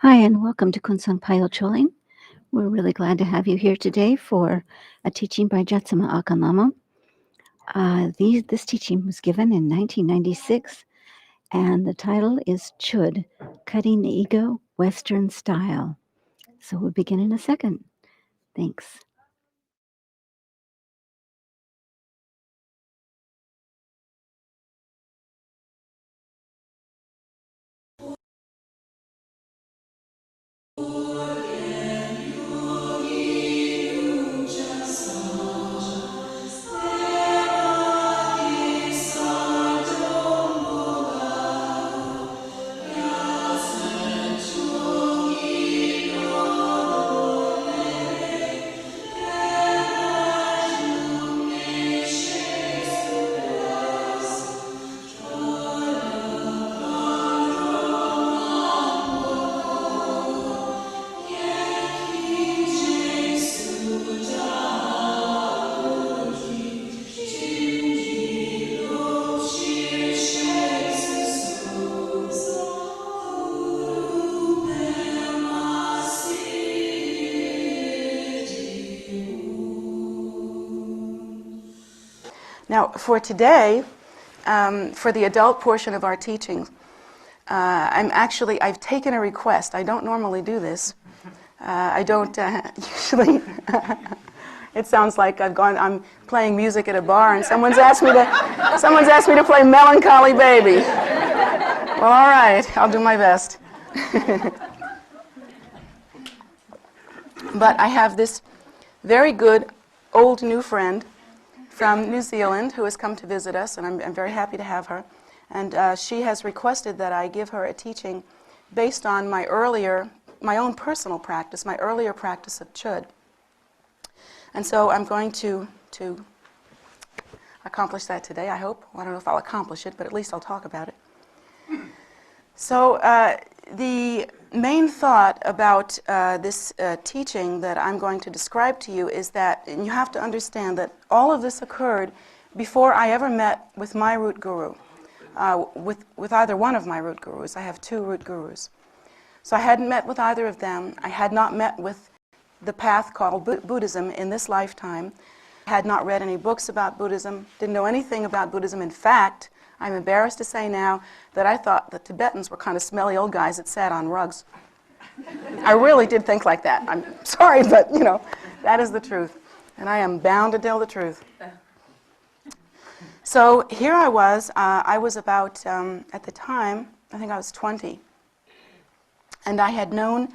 Hi, and welcome to Untitled Chapter. We're really glad to have you here today for a teaching by Jetsunma Ahkon. This teaching was given in 1996, and the title is Chod, Cutting the Ego, Western Style. So we'll begin in a second. Thanks. Now, for today, for the adult portion of our teaching, I've taken a request. I don't normally do this. I don't usually. It sounds like I'm playing music at a bar and someone's asked me to play Melancholy Baby. Well, all right, I'll do my best. But I have this very good old new friend from New Zealand who has come to visit us, and I'm very happy to have her. And she has requested that I give her a teaching based on my own personal practice, my earlier practice of Chod. And so I'm going to accomplish that today, I hope. Well, I don't know if I'll accomplish it, but at least I'll talk about it. So the main thought about this teaching that I'm going to describe to you is that, and you have to understand that all of this occurred before I ever met with my root guru, with either one of my root gurus. I have two root gurus. So I hadn't met with either of them. I had not met with the path called Buddhism in this lifetime. I had not read any books about Buddhism, didn't know anything about Buddhism. In fact, I'm embarrassed to say now that I thought the Tibetans were kind of smelly old guys that sat on rugs. I really did think like that. I'm sorry, but that is the truth. And I am bound to tell the truth. So here I was about, at the time, I think I was 20. And I had known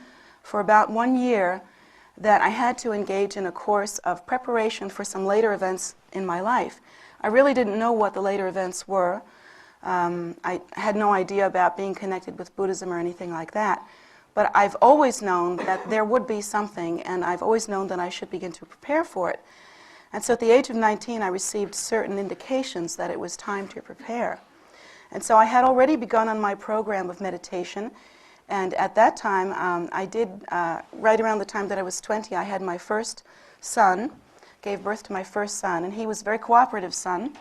for about 1 year that I had to engage in a course of preparation for some later events in my life. I really didn't know what the later events were. I had no idea about being connected with Buddhism or anything like that. But I've always known that there would be something, and I've always known that I should begin to prepare for it. And so at the age of 19, I received certain indications that it was time to prepare. And so I had already begun on my program of meditation. And at that time, right around the time that I was 20, I had my first son, gave birth to my first son, and he was a very cooperative son.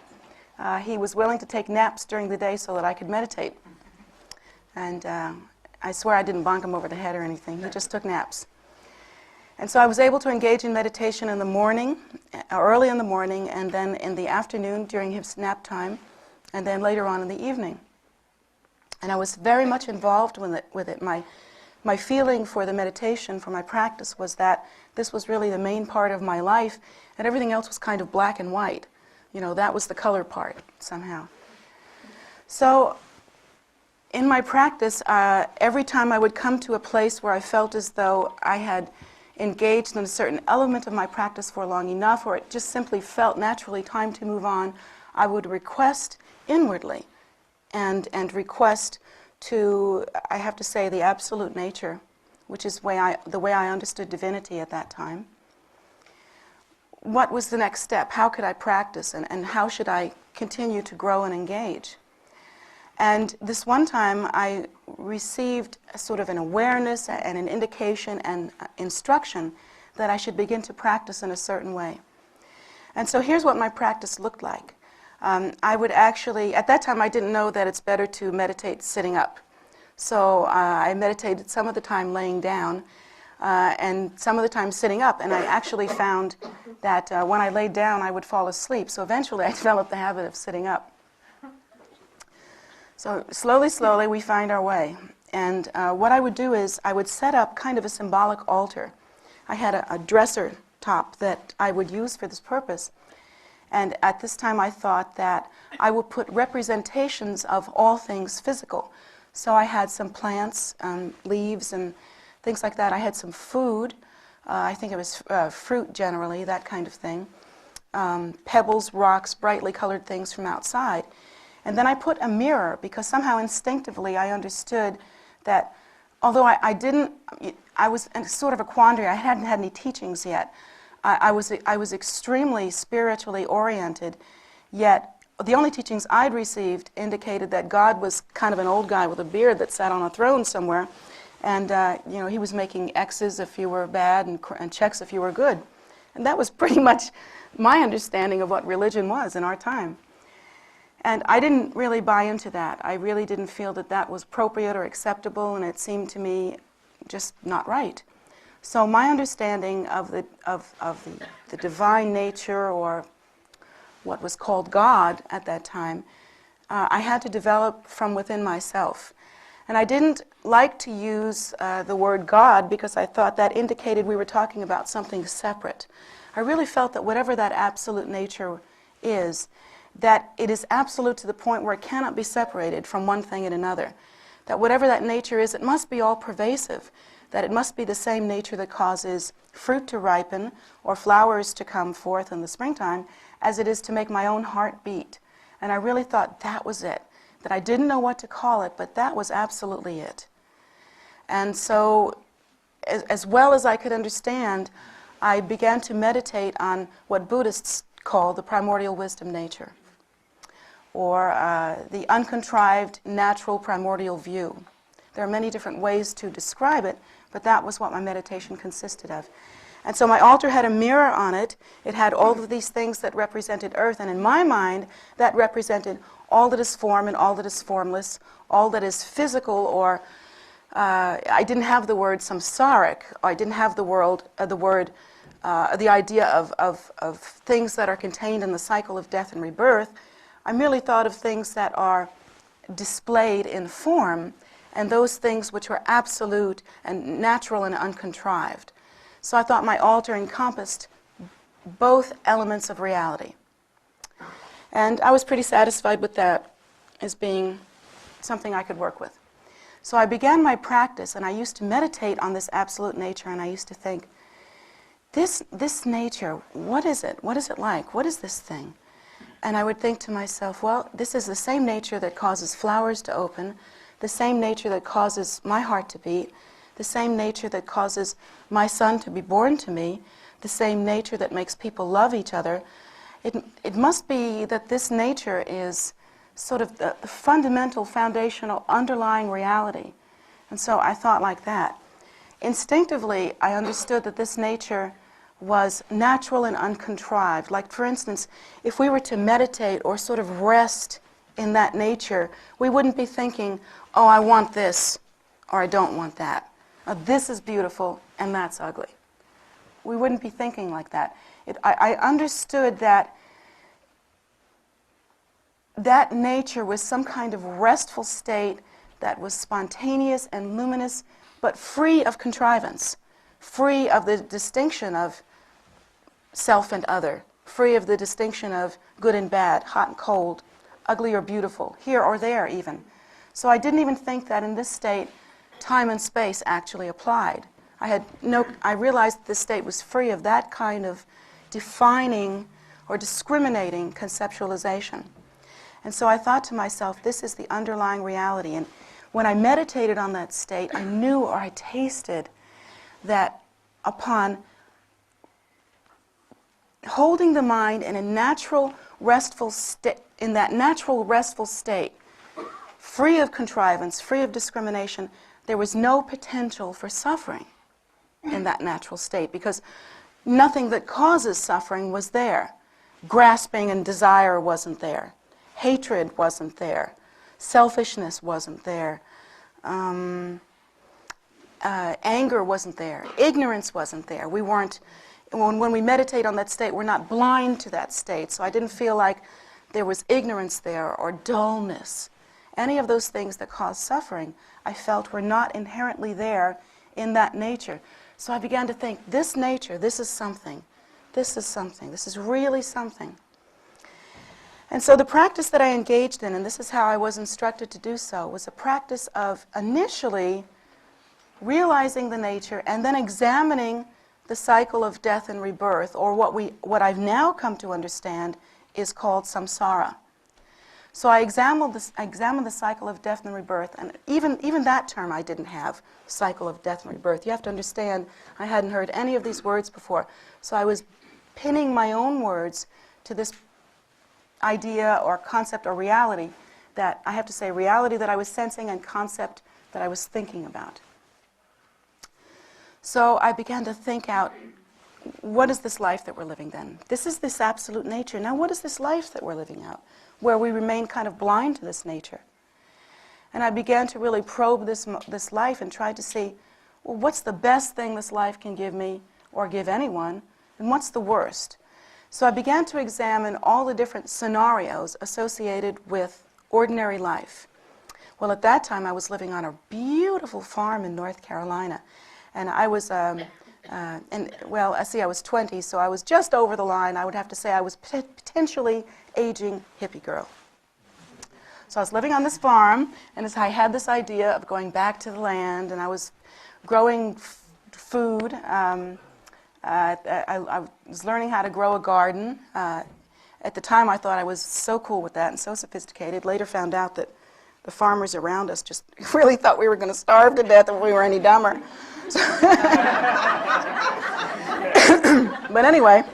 He was willing to take naps during the day so that I could meditate. And I swear I didn't bonk him over the head or anything. He just took naps. And so I was able to engage in meditation in the morning, early in the morning, and then in the afternoon during his nap time, and then later on in the evening. And I was very much involved with it. My feeling for the meditation, for my practice, was that this was really the main part of my life, and everything else was kind of black and white. That was the color part, somehow. So in my practice, every time I would come to a place where I felt as though I had engaged in a certain element of my practice for long enough, or it just simply felt naturally time to move on, I would request inwardly and request to, I have to say, the absolute nature, which is the way I understood divinity at that time. What was the next step? How could I practice, and how should I continue to grow and engage? And this one time I received a sort of an awareness and an indication and instruction that I should begin to practice in a certain way. And so here's what my practice looked like. I would actually, at that time I didn't know that it's better to meditate sitting up. So I meditated some of the time laying down and some of the time sitting up. And I actually found that when I laid down, I would fall asleep. So eventually I developed the habit of sitting up. So slowly, slowly, we find our way. And what I would do is I would set up kind of a symbolic altar. I had a dresser top that I would use for this purpose. And at this time I thought that I would put representations of all things physical. So I had some plants, leaves and things like that. I had some food. I think it was fruit generally, that kind of thing. Pebbles, rocks, brightly colored things from outside. And then I put a mirror because somehow instinctively I understood that although I was in sort of a quandary. I hadn't had any teachings yet. I was extremely spiritually oriented, yet the only teachings I'd received indicated that God was kind of an old guy with a beard that sat on a throne somewhere, and he was making X's if you were bad and checks if you were good. And that was pretty much my understanding of what religion was in our time. And I didn't really buy into that. I really didn't feel that that was appropriate or acceptable, and it seemed to me just not right. So my understanding of the divine nature, or what was called God at that time, I had to develop from within myself. And I didn't like to use the word God because I thought that indicated we were talking about something separate. I really felt that whatever that absolute nature is, that it is absolute to the point where it cannot be separated from one thing and another. That whatever that nature is, it must be all pervasive. That it must be the same nature that causes fruit to ripen or flowers to come forth in the springtime as it is to make my own heart beat. And I really thought that was it. That I didn't know what to call it, but that was absolutely it. And so, as well as I could understand, I began to meditate on what Buddhists call the primordial wisdom nature, or the uncontrived natural primordial view. There are many different ways to describe it, but that was what my meditation consisted of. And so my altar had a mirror on it. It had all of these things that represented earth, and in my mind, that represented all that is form and all that is formless, all that is physical, or I didn't have the word samsaric, or I didn't have the idea of things that are contained in the cycle of death and rebirth. I merely thought of things that are displayed in form, and those things which were absolute and natural and uncontrived. So I thought my altar encompassed both elements of reality. And I was pretty satisfied with that as being something I could work with. So I began my practice, and I used to meditate on this absolute nature, and I used to think, this nature, what is it? What is it like? What is this thing? And I would think to myself, well, this is the same nature that causes flowers to open, the same nature that causes my heart to beat, the same nature that causes my son to be born to me, the same nature that makes people love each other. It must be that this nature is sort of the fundamental, foundational, underlying reality. And so I thought like that. Instinctively, I understood that this nature was natural and uncontrived. Like, for instance, if we were to meditate or sort of rest in that nature, we wouldn't be thinking, oh, I want this, or I don't want that. This is beautiful, and that's ugly. We wouldn't be thinking like that. I understood that that nature was some kind of restful state that was spontaneous and luminous, but free of contrivance, free of the distinction of self and other, free of the distinction of good and bad, hot and cold, ugly or beautiful, here or there even. So I didn't even think that in this state, time and space actually applied. I realized this state was free of that kind of defining or discriminating conceptualization. And so I thought to myself, this is the underlying reality. And when I meditated on that state, I knew or I tasted that upon holding the mind in a natural, restful state, in that natural, restful state, free of contrivance, free of discrimination, there was no potential for suffering in that natural state, because nothing that causes suffering was there. Grasping and desire wasn't there. Hatred wasn't there. Selfishness wasn't there. Anger wasn't there. Ignorance wasn't there. We weren't, when we meditate on that state, we're not blind to that state. So I didn't feel like there was ignorance there or dullness. Any of those things that cause suffering, I felt were not inherently there in that nature. So I began to think, this nature, this is something. This is something. This is really something. And so the practice that I engaged in, and this is how I was instructed to do so, was a practice of initially realizing the nature and then examining the cycle of death and rebirth, or what I've now come to understand is called samsara. So I examined the cycle of death and rebirth, and even that term I didn't have, cycle of death and rebirth. You have to understand, I hadn't heard any of these words before, so I was pinning my own words to this idea or concept or reality that, I have to say, reality that I was sensing and concept that I was thinking about. So I began to think out, what is this life that we're living then? This is this absolute nature. Now what is this life that we're living out, where we remain kind of blind to this nature? And I began to really probe this life and try to see, well, what's the best thing this life can give me or give anyone, and what's the worst? So I began to examine all the different scenarios associated with ordinary life. Well, at that time I was living on a beautiful farm in North Carolina, and I was, I was 20, so I was just over the line. I would have to say I was potentially aging hippie girl. So I was living on this farm, and I had this idea of going back to the land, and I was growing food. I was learning how to grow a garden. At the time, I thought I was so cool with that and so sophisticated. Later found out that the farmers around us just really thought we were going to starve to death if we were any dumber. But anyway,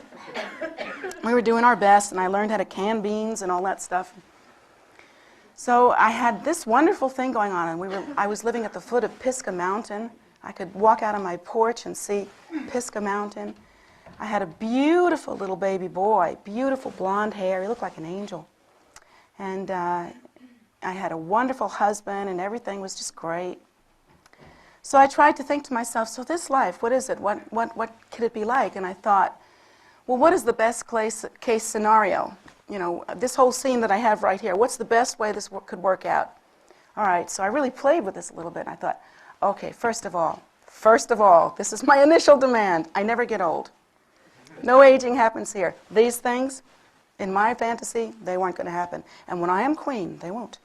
we were doing our best, and I learned how to can beans and all that stuff. So I had this wonderful thing going on, and I was living at the foot of Pisgah Mountain. I could walk out on my porch and see Pisgah Mountain. I had a beautiful little baby boy, beautiful blonde hair. He looked like an angel. And I had a wonderful husband, and everything was just great. So I tried to think to myself, so this life, what is it? What could it be like? And I thought, well, what is the best case scenario? You know, this whole scene that I have right here, what's the best way this could work out? All right, so I really played with this a little bit. I thought, okay, first of all, this is my initial demand. I never get old. No aging happens here. These things, in my fantasy, they weren't going to happen. And when I am queen, they won't.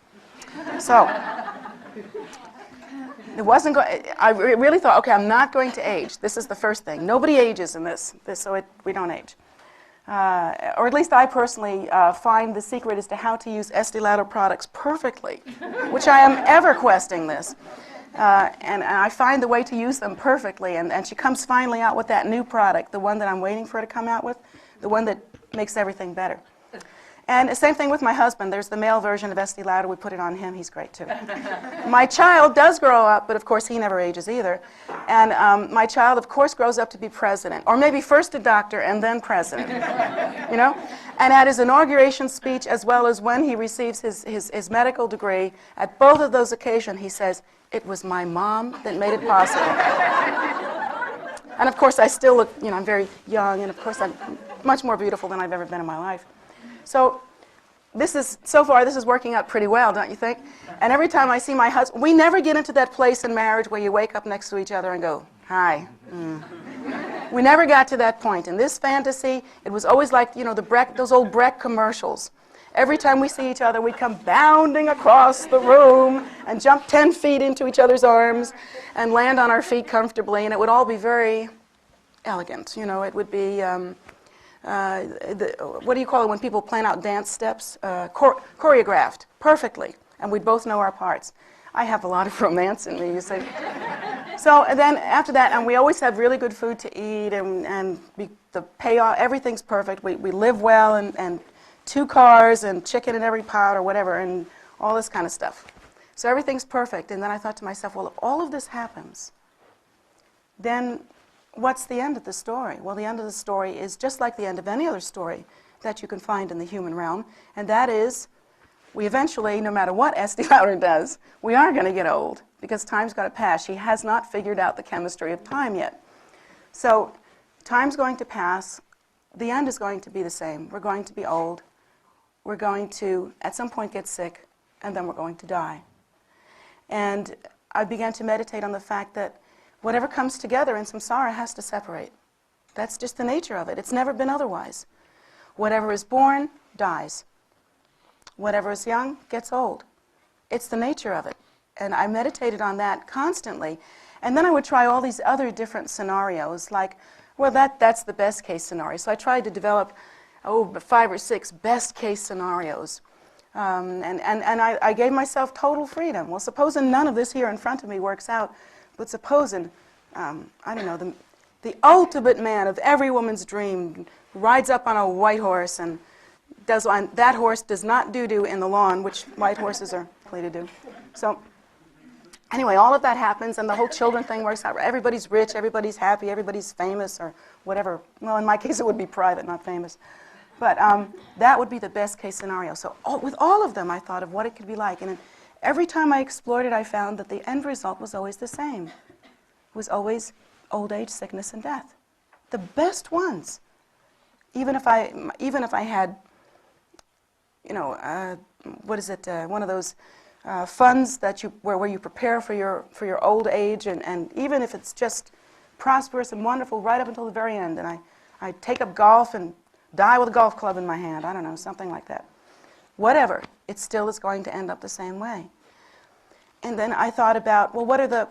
So, it wasn't I really thought, okay, I'm not going to age. This is the first thing. Nobody ages in this so we don't age. Or at least I personally find the secret as to how to use Estee Lauder products perfectly, which I am ever questing this. And I find the way to use them perfectly, and she comes finally out with that new product, the one that I'm waiting for her to come out with, the one that makes everything better. And the same thing with my husband. There's the male version of Estee Lauder. We put it on him. He's great, too. My child does grow up, but of course he never ages either. And my child, of course, grows up to be president, or maybe first a doctor and then president, you know? And at his inauguration speech, as well as when he receives his medical degree, at both of those occasions, he says, "It was my mom that made it possible." And of course, I still look, I'm very young, and of course, I'm much more beautiful than I've ever been in my life. So so far, this is working out pretty well, don't you think? And every time I see my husband, we never get into that place in marriage where you wake up next to each other and go, "Hi." We never got to that point. In this fantasy, it was always like, those old Breck commercials. Every time we see each other, we come bounding across the room and jump 10 feet into each other's arms and land on our feet comfortably, and it would all be very elegant. It would be, what do you call it when people plan out dance steps? Choreographed perfectly, and we'd both know our parts. I have a lot of romance in me, you see. So and then after that, and we always have really good food to eat, and the payoff, everything's perfect. We live well, and 2 cars and chicken in every pot or whatever, and all this kind of stuff. So everything's perfect. And then I thought to myself, well, if all of this happens, then what's the end of the story? Well, the end of the story is just like the end of any other story that you can find in the human realm, and that is we eventually, no matter what Estee Lauder does, we are going to get old. because time's got to pass. She has not figured out the chemistry of time yet. So time's going to pass. The end is going to be the same. We're going to be old. We're going to, at some point, get sick, and then we're going to die. And I began to meditate on the fact that whatever comes together in samsara has to separate. That's just the nature of it. It's never been otherwise. Whatever is born dies. Whatever is young gets old. It's the nature of it. And I meditated on that constantly. And then I would try all these other different scenarios, like, well, that's the best case scenario. So I tried to develop, 5 or 6 best case scenarios. And I gave myself total freedom. Well, supposing none of this here in front of me works out, but supposing, I don't know, the ultimate man of every woman's dream rides up on a white horse and that horse does not doo-doo in the lawn, which white horses are likely to do. So anyway, all of that happens, and the whole children thing works out. Everybody's rich, everybody's happy, everybody's famous, or whatever. Well, in my case, it would be private, not famous. But that would be the best case scenario. So with all of them, I thought of what it could be like. And every time I explored it, I found that the end result was always the same. It was always old age, sickness, and death. The best ones. Even if I had, what is it? One of those funds that where you prepare for your old age, and even if it's just prosperous and wonderful right up until the very end, and I take up golf and die with a golf club in my hand. I don't know, something like that. Whatever, it still is going to end up the same way. And then I thought about, well, what are the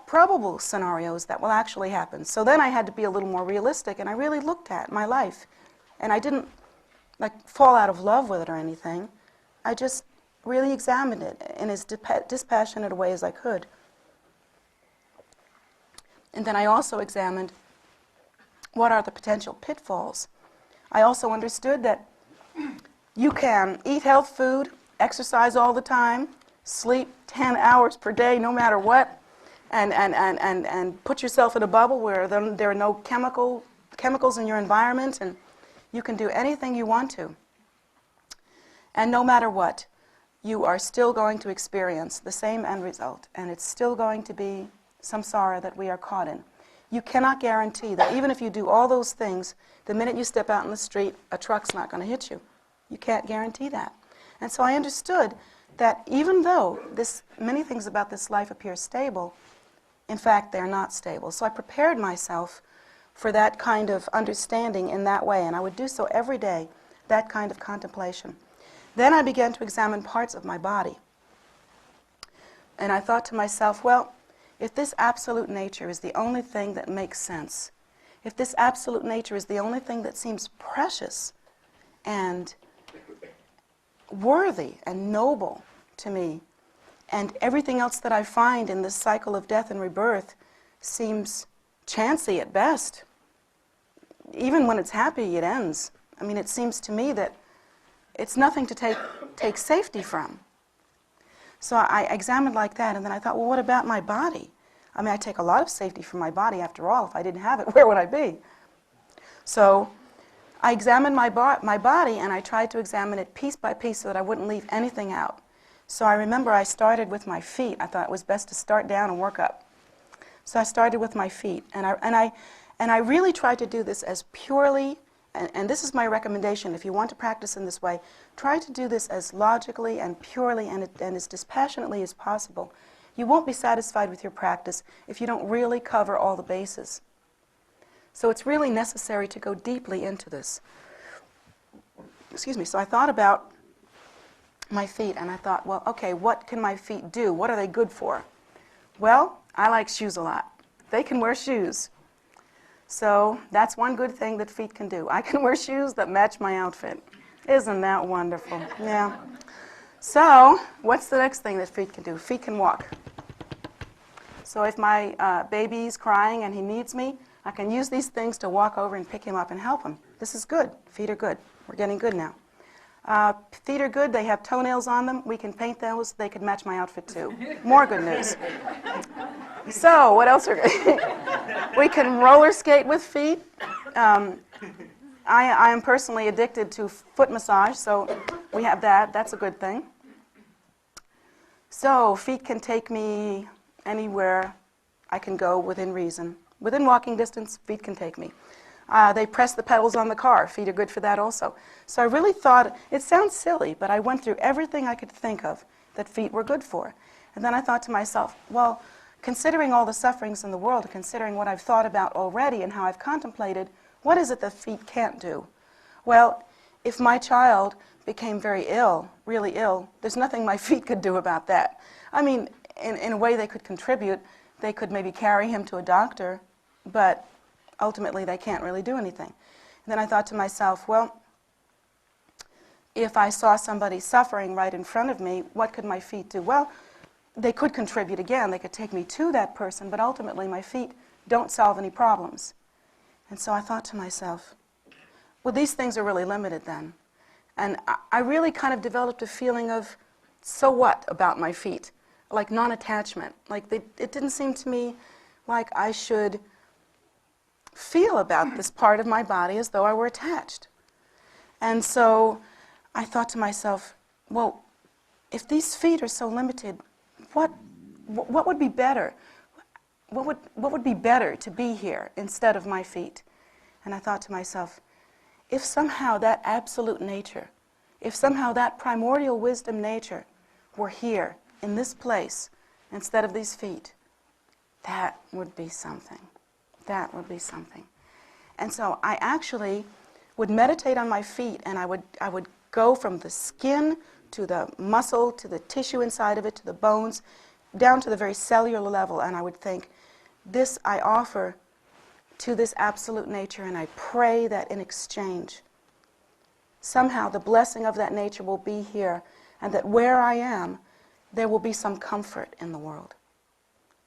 probable scenarios that will actually happen? So then I had to be a little more realistic, and I really looked at my life. And I didn't fall out of love with it or anything. I just really examined it in as dispassionate a way as I could. And then I also examined what are the potential pitfalls. I also understood that you can eat health food, exercise all the time, sleep 10 hours per day no matter what, and put yourself in a bubble where there are no chemicals in your environment, and you can do anything you want to. And no matter what, you are still going to experience the same end result, and it's still going to be samsara that we are caught in. You cannot guarantee that even if you do all those things, the minute you step out in the street, a truck's not going to hit you. You can't guarantee that. And so I understood that even though many things about this life appear stable, in fact, they're not stable. So I prepared myself for that kind of understanding in that way, and I would do so every day, that kind of contemplation. Then I began to examine parts of my body. And I thought to myself, well, if this absolute nature is the only thing that makes sense, if this absolute nature is the only thing that seems precious and worthy and noble to me, and everything else that I find in this cycle of death and rebirth seems chancy at best, even when it's happy, it ends. I mean, it seems to me that it's nothing to take safety from. So I examined like that, and then I thought, well, what about my body? I mean, I take a lot of safety from my body, after all. If I didn't have it, where would I be? So I examined my body, and I tried to examine it piece by piece so that I wouldn't leave anything out. So I remember I started with my feet. I thought it was best to start down and work up. So I started with my feet, and I really tried to do this as purely, and this is my recommendation, if you want to practice in this way, try to do this as logically and purely and as dispassionately as possible. You won't be satisfied with your practice if you don't really cover all the bases. So it's really necessary to go deeply into this. Excuse me. So I thought about my feet, and I thought, well, okay, what can my feet do? What are they good for? Well, I like shoes a lot. They can wear shoes. So that's one good thing that feet can do. I can wear shoes that match my outfit. Isn't that wonderful? Yeah. So what's the next thing that feet can do? Feet can walk. So if my baby's crying and he needs me, I can use these things to walk over and pick him up and help him. This is good. Feet are good. We're getting good now. Feet are good. They have toenails on them. We can paint those. They could match my outfit too. More good news. So what else are we can roller skate with feet. I am personally addicted to foot massage, so we have that. That's a good thing. So feet can take me anywhere I can go within reason. Within walking distance, feet can take me. They press the pedals on the car. Feet are good for that also. So I really thought, it sounds silly, but I went through everything I could think of that feet were good for. And then I thought to myself, well, considering all the sufferings in the world, considering what I've thought about already and how I've contemplated, what is it that feet can't do? Well, if my child became very ill, really ill, there's nothing my feet could do about that. I mean, in a way they could contribute. They could maybe carry him to a doctor, but ultimately they can't really do anything. And then I thought to myself, well, if I saw somebody suffering right in front of me, what could my feet do? Well, they could contribute again. They could take me to that person, but ultimately my feet don't solve any problems. And so I thought to myself, well, these things are really limited then. And I really kind of developed a feeling of, so what about my feet? Like non-attachment. Like it didn't seem to me like I should feel about this part of my body as though I were attached. And so I thought to myself, well, if these feet are so limited, what would be better? What would be better to be here instead of my feet? And I thought to myself, if somehow that absolute nature, if somehow that primordial wisdom nature were here in this place instead of these feet, that would be something. That would be something. And so I actually would meditate on my feet, and I would go from the skin to the muscle, to the tissue inside of it, to the bones, down to the very cellular level, and I would think, this I offer to this absolute nature, and I pray that in exchange, somehow the blessing of that nature will be here, and that where I am, there will be some comfort in the world.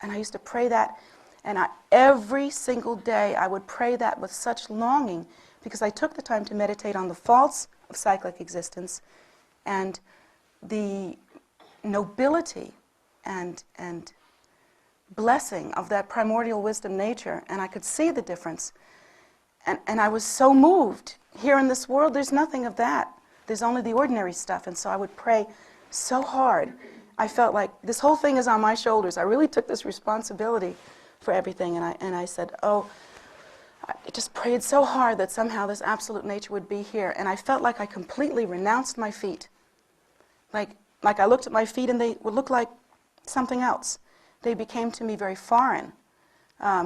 And I used to pray that, and every single day I would pray that with such longing, because I took the time to meditate on the faults of cyclic existence and the nobility and blessing of that primordial wisdom nature, and I could see the difference. And I was so moved. Here in this world, there's nothing of that. There's only the ordinary stuff, and so I would pray so hard. I felt like this whole thing is on my shoulders. I really took this responsibility for everything, and I said, oh, I just prayed so hard that somehow this absolute nature would be here, and I felt like I completely renounced my feet. Like I looked at my feet and they would look like something else. They became to me very foreign.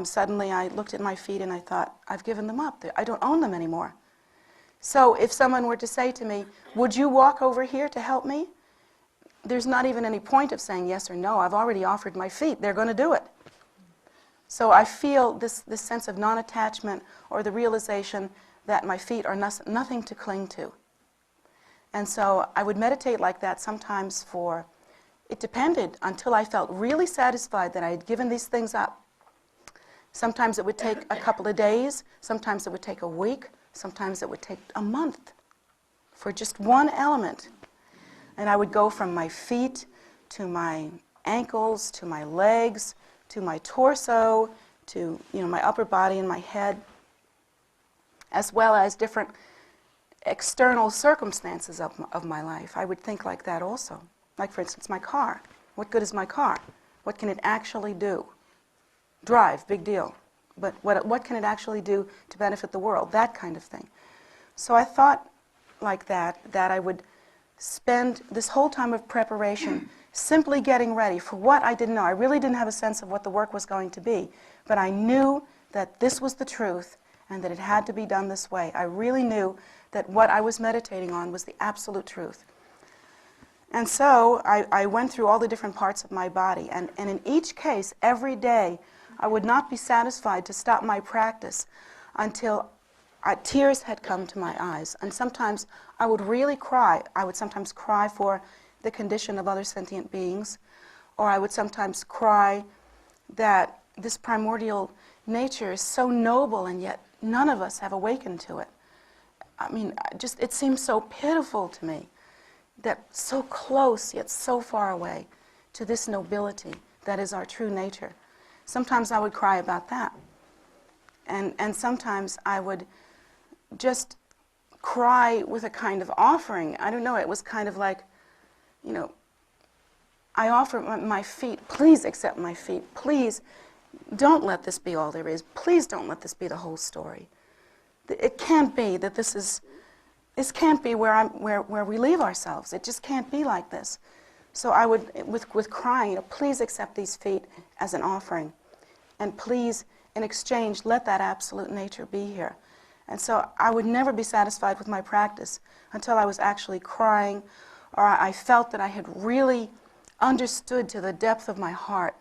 Suddenly I looked at my feet and I thought, I've given them up. I don't own them anymore. So if someone were to say to me, would you walk over here to help me? There's not even any point of saying yes or no. I've already offered my feet. They're going to do it. So I feel this sense of non-attachment, or the realization that my feet are nothing to cling to. And so I would meditate like that sometimes for, it depended, until I felt really satisfied that I had given these things up. Sometimes it would take a couple of days, sometimes it would take a week, sometimes it would take a month for just one element. And I would go from my feet to my ankles, to my legs, to my torso, to my upper body and my head, as well as different external circumstances of my life. I would think like that also. Like, for instance, my car. What good is my car? What can it actually do? Drive, big deal. But what can it actually do to benefit the world? That kind of thing. So I thought like that I would spend this whole time of preparation simply getting ready for what I didn't know. I really didn't have a sense of what the work was going to be, but I knew that this was the truth and that it had to be done this way. I really knew that what I was meditating on was the absolute truth. And so I went through all the different parts of my body, and in each case, every day, I would not be satisfied to stop my practice until tears had come to my eyes. And sometimes I would really cry. I would sometimes cry for the condition of other sentient beings, or I would sometimes cry that this primordial nature is so noble and yet none of us have awakened to it. I mean, it seems so pitiful to me that so close yet so far away to this nobility that is our true nature. Sometimes I would cry about that. And sometimes I would just cry with a kind of offering. I don't know, it was kind of like, I offer my feet, please accept my feet. Please don't let this be all there is. Please don't let this be the whole story. It can't be that this can't be where we leave ourselves. It just can't be like this. So I would, with crying, please accept these feet as an offering. And please, in exchange, let that absolute nature be here. And so I would never be satisfied with my practice until I was actually crying, or I felt that I had really understood to the depth of my heart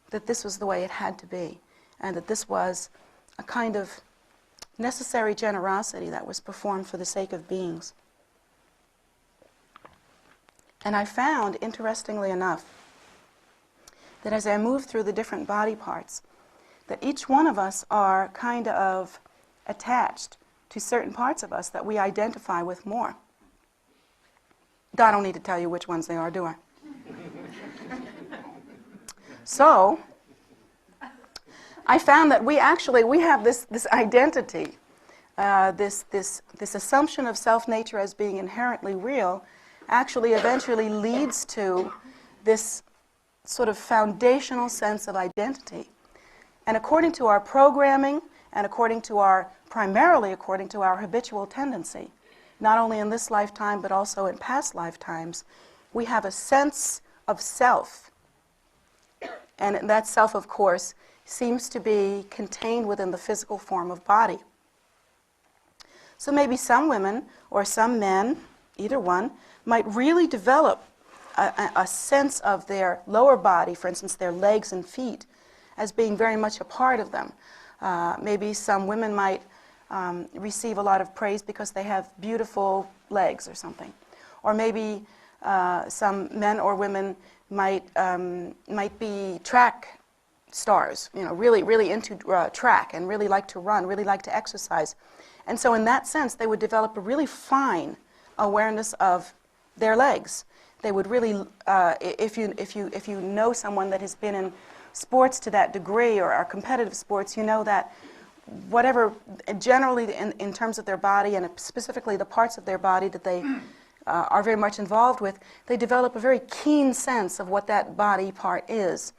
that this was the way it had to be, and that this was a kind of necessary generosity that was performed for the sake of beings. And I found, interestingly enough, that as I moved through the different body parts, that each one of us are kind of attached to certain parts of us that we identify with more. I don't need to tell you which ones they are, do I? So, I found that we have this identity, this assumption of self-nature as being inherently real, actually eventually leads to this sort of foundational sense of identity. And according to our programming, and primarily according to our habitual tendency, not only in this lifetime but also in past lifetimes, we have a sense of self. And that self, of course, seems to be contained within the physical form of body. So maybe some women or some men, either one, might really develop a sense of their lower body, for instance, their legs and feet, as being very much a part of them. Maybe some women might receive a lot of praise because they have beautiful legs or something. Or maybe some men or women might be track stars, really into track and really like to run, really like to exercise. And so in that sense, they would develop a really fine awareness of their legs. They would really, if you know someone that has been in sports to that degree, or competitive sports, you know that whatever, generally in terms of their body, and specifically the parts of their body that they are very much involved with, they develop a very keen sense of what that body part is.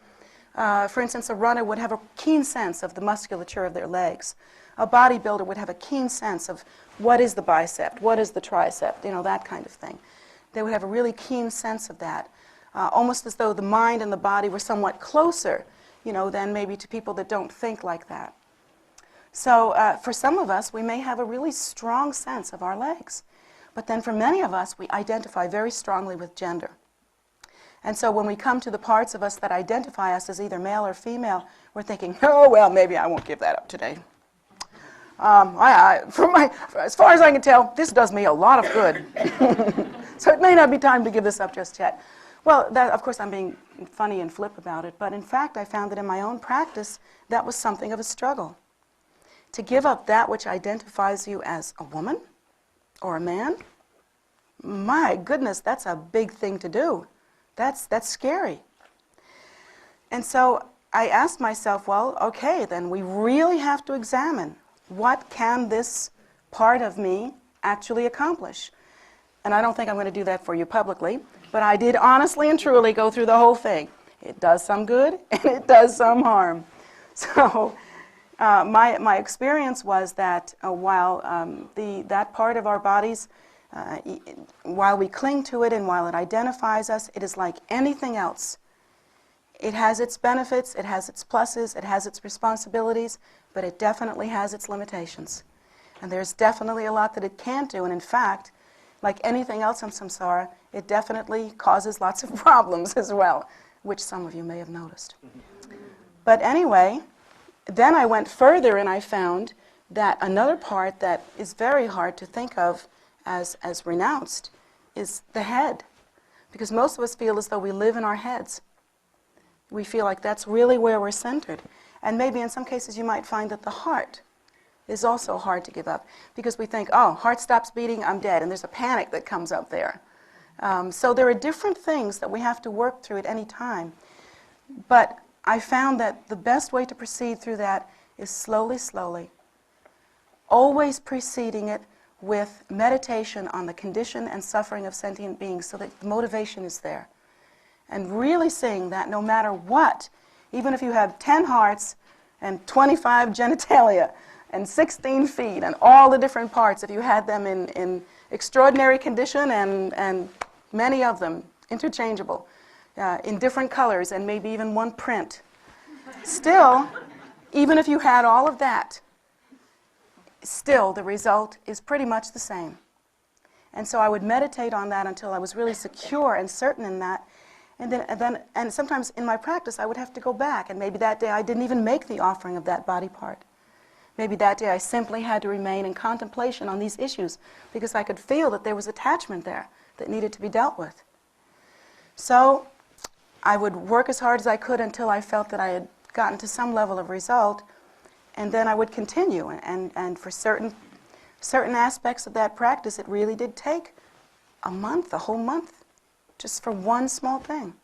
For instance, a runner would have a keen sense of the musculature of their legs. A bodybuilder would have a keen sense of what is the bicep, what is the tricep, that kind of thing. They would have a really keen sense of that, almost as though the mind and the body were somewhat closer, than maybe to people that don't think like that. So for some of us, we may have a really strong sense of our legs. But then for many of us, we identify very strongly with gender. And so when we come to the parts of us that identify us as either male or female, we're thinking, oh, well, maybe I won't give that up today. As far as I can tell, this does me a lot of good. So it may not be time to give this up just yet. Well, of course, I'm being funny and flip about it, but in fact, I found that in my own practice, that was something of a struggle. To give up that which identifies you as a woman or a man, my goodness, that's a big thing to do. That's scary. And so I asked myself, well, okay, then we really have to examine what can this part of me actually accomplish. And I don't think I'm going to do that for you publicly, but I did honestly and truly go through the whole thing. It does some good and it does some harm. So my experience was that while that part of our bodies, while we cling to it and while it identifies us, it is like anything else. It has its benefits, it has its pluses, it has its responsibilities, but it definitely has its limitations. And there's definitely a lot that it can't do, and in fact, like anything else in samsara, it definitely causes lots of problems as well, which some of you may have noticed. But anyway, then I went further and I found that another part that is very hard to think of as renounced is the head. Because most of us feel as though we live in our heads. We feel like that's really where we're centered. And maybe in some cases you might find that the heart is also hard to give up. Because we think, oh, heart stops beating, I'm dead. And there's a panic that comes up there. So there are different things that we have to work through at any time. But I found that the best way to proceed through that is slowly, slowly. Always preceding it with meditation on the condition and suffering of sentient beings so that the motivation is there. and really seeing that no matter what, even if you have 10 hearts and 25 genitalia and 16 feet and all the different parts, if you had them in extraordinary condition and many of them interchangeable, in different colors and maybe even one print, still, even if you had all of that, still the result is pretty much the same. And so I would meditate on that until I was really secure and certain in that. And sometimes in my practice I would have to go back, and maybe that day I didn't even make the offering of that body part. Maybe that day I simply had to remain in contemplation on these issues because I could feel that there was attachment there that needed to be dealt with. So I would work as hard as I could until I felt that I had gotten to some level of result, and then I would continue. And for certain aspects of that practice, it really did take a month, a whole month, just for one small thing.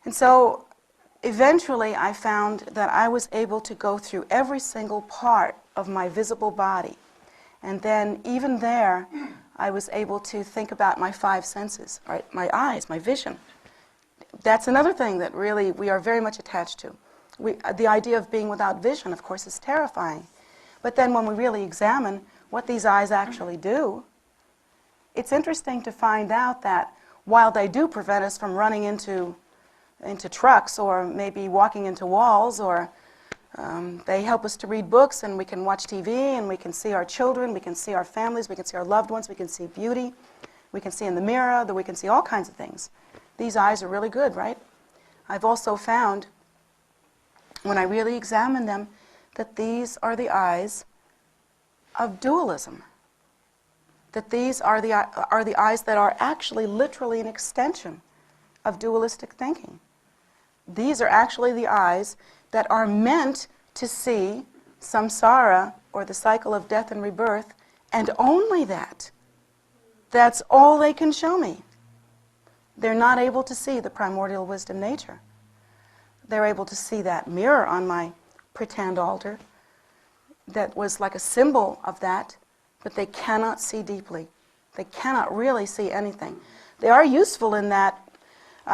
And so eventually I found that I was able to go through every single part of my visible body. And then even there, I was able to think about my five senses, right? My eyes, my vision. That's another thing that really we are very much attached to. The idea of being without vision, of course, is terrifying. But then when we really examine what these eyes actually do, it's interesting to find out that while they do prevent us from running into trucks or maybe walking into walls, or they help us to read books, and we can watch TV, and we can see our children, we can see our families, we can see our loved ones, we can see beauty, we can see in the mirror, that we can see all kinds of things. These eyes are really good, right? I've also found, when I really examine them, that these are the eyes of dualism. That these are the eyes that are actually literally an extension of dualistic thinking. These are actually the eyes that are meant to see samsara, or the cycle of death and rebirth, and only that. That's all they can show me. They're not able to see the primordial wisdom nature. They're able to see that mirror on my pretend altar that was like a symbol of that, but they cannot see deeply. They cannot really see anything. They are useful in that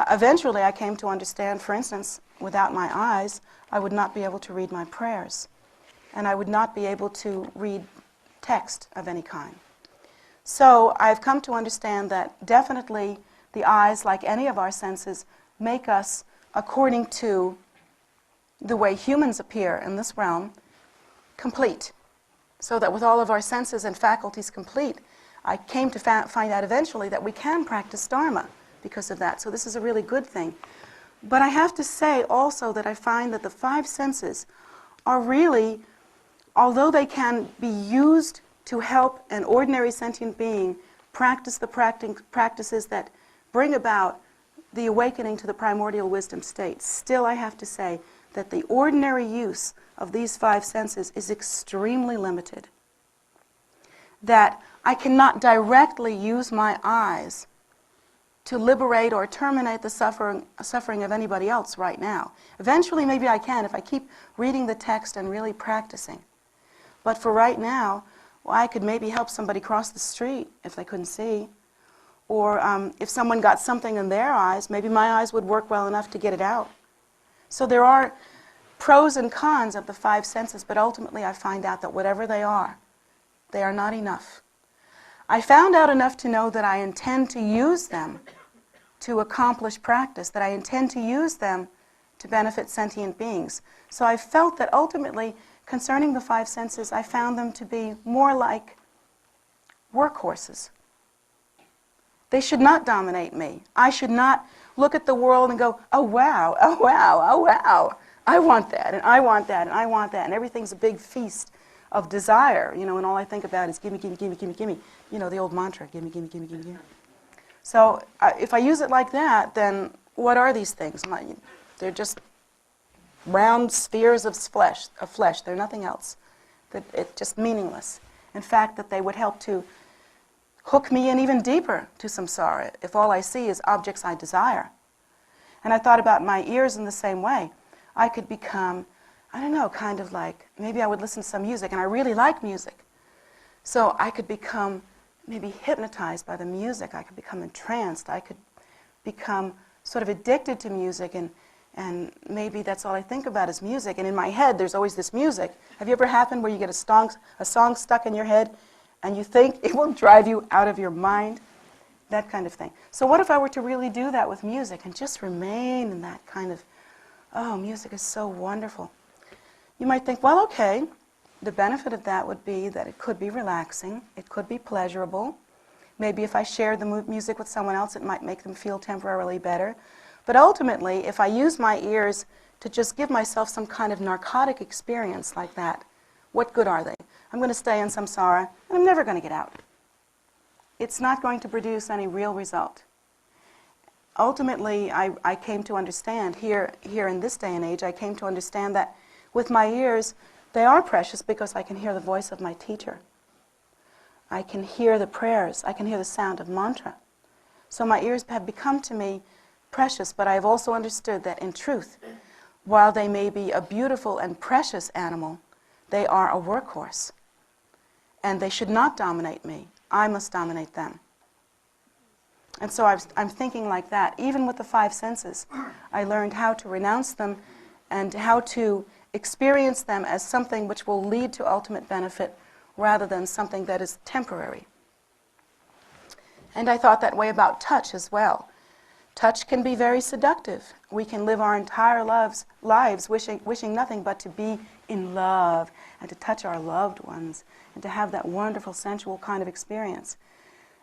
eventually I came to understand, for instance, without my eyes, I would not be able to read my prayers, and I would not be able to read text of any kind. So I've come to understand that definitely the eyes, like any of our senses, make us, according to the way humans appear in this realm, complete. So that with all of our senses and faculties complete, I came to find out eventually that we can practice Dharma because of that. So this is a really good thing. But I have to say also that I find that the five senses are really, although they can be used to help an ordinary sentient being practice the practices that bring about the awakening to the primordial wisdom state, still I have to say that the ordinary use of these five senses is extremely limited. That I cannot directly use my eyes to liberate or terminate the suffering of anybody else right now. Eventually maybe I can if I keep reading the text and really practicing. But for right now, well, I could maybe help somebody cross the street if they couldn't see. Or if someone got something in their eyes, maybe my eyes would work well enough to get it out. So there are pros and cons of the five senses, but ultimately I find out that whatever they are not enough. I found out enough to know that I intend to use them to accomplish practice, that I intend to use them to benefit sentient beings. So I felt that ultimately, concerning the five senses, I found them to be more like workhorses. They should not dominate me. I should not look at the world and go, oh wow, oh wow, oh wow. I want that, and I want that, and I want that, and everything's a big feast of desire, and all I think about is gimme, gimme, gimme, gimme, gimme. The old mantra, gimme, gimme, gimme, gimme, gimme. So if I use it like that, then what are these things? They're just round spheres of flesh. They're nothing else. It's just meaningless. In fact, that they would help to hook me in even deeper to samsara if all I see is objects I desire. And I thought about my ears in the same way. I could become, I don't know, kind of like, maybe I would listen to some music, and I really like music. So I could become maybe hypnotized by the music. I could become entranced. I could become sort of addicted to music, and maybe that's all I think about is music. And in my head, there's always this music. Have you ever happened where you get a song stuck in your head and you think it will drive you out of your mind? That kind of thing. So what if I were to really do that with music and just remain in that kind of, oh, music is so wonderful. You might think, well, okay, the benefit of that would be that it could be relaxing, it could be pleasurable. Maybe if I shared the music with someone else, it might make them feel temporarily better. But ultimately, if I use my ears to just give myself some kind of narcotic experience like that, what good are they? I'm going to stay in samsara, and I'm never going to get out. It's not going to produce any real result. Ultimately, I came to understand, here in this day and age, I came to understand that with my ears, they are precious because I can hear the voice of my teacher. I can hear the prayers. I can hear the sound of mantra. So my ears have become to me precious, but I have also understood that in truth, while they may be a beautiful and precious animal, they are a workhorse. And they should not dominate me. I must dominate them. And so I'm thinking like that. Even with the five senses, I learned how to renounce them and how to experience them as something which will lead to ultimate benefit rather than something that is temporary. And I thought that way about touch as well. Touch can be very seductive. We can live our entire lives wishing nothing but to be in love and to touch our loved ones and to have that wonderful sensual kind of experience.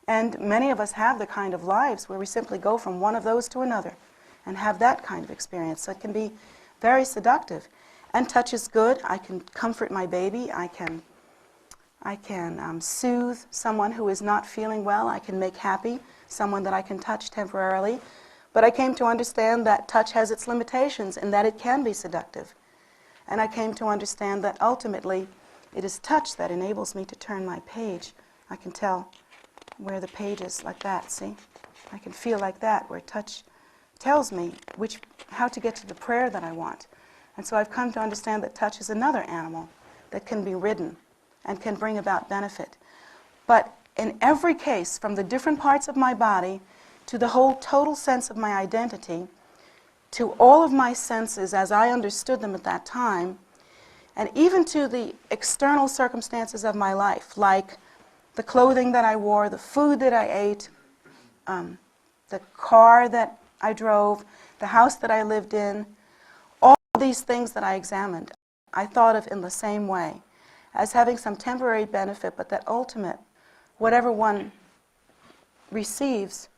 And many of us have the kind of lives where we simply go from one of those to another and have that kind of experience. So it can be very seductive. And touch is good. I can comfort my baby. I can soothe someone who is not feeling well. I can make happy someone that I can touch temporarily. But I came to understand that touch has its limitations and that it can be seductive. And I came to understand that ultimately it is touch that enables me to turn my page. I can tell where the page is like that, see? I can feel like that, where touch tells me how to get to the prayer that I want. And so I've come to understand that touch is another animal that can be ridden and can bring about benefit. But in every case, from the different parts of my body to the whole total sense of my identity, to all of my senses as I understood them at that time, and even to the external circumstances of my life, like the clothing that I wore, the food that I ate, the car that I drove, the house that I lived in, all of these things that I examined, I thought of in the same way, as having some temporary benefit, but that ultimate, whatever one receives,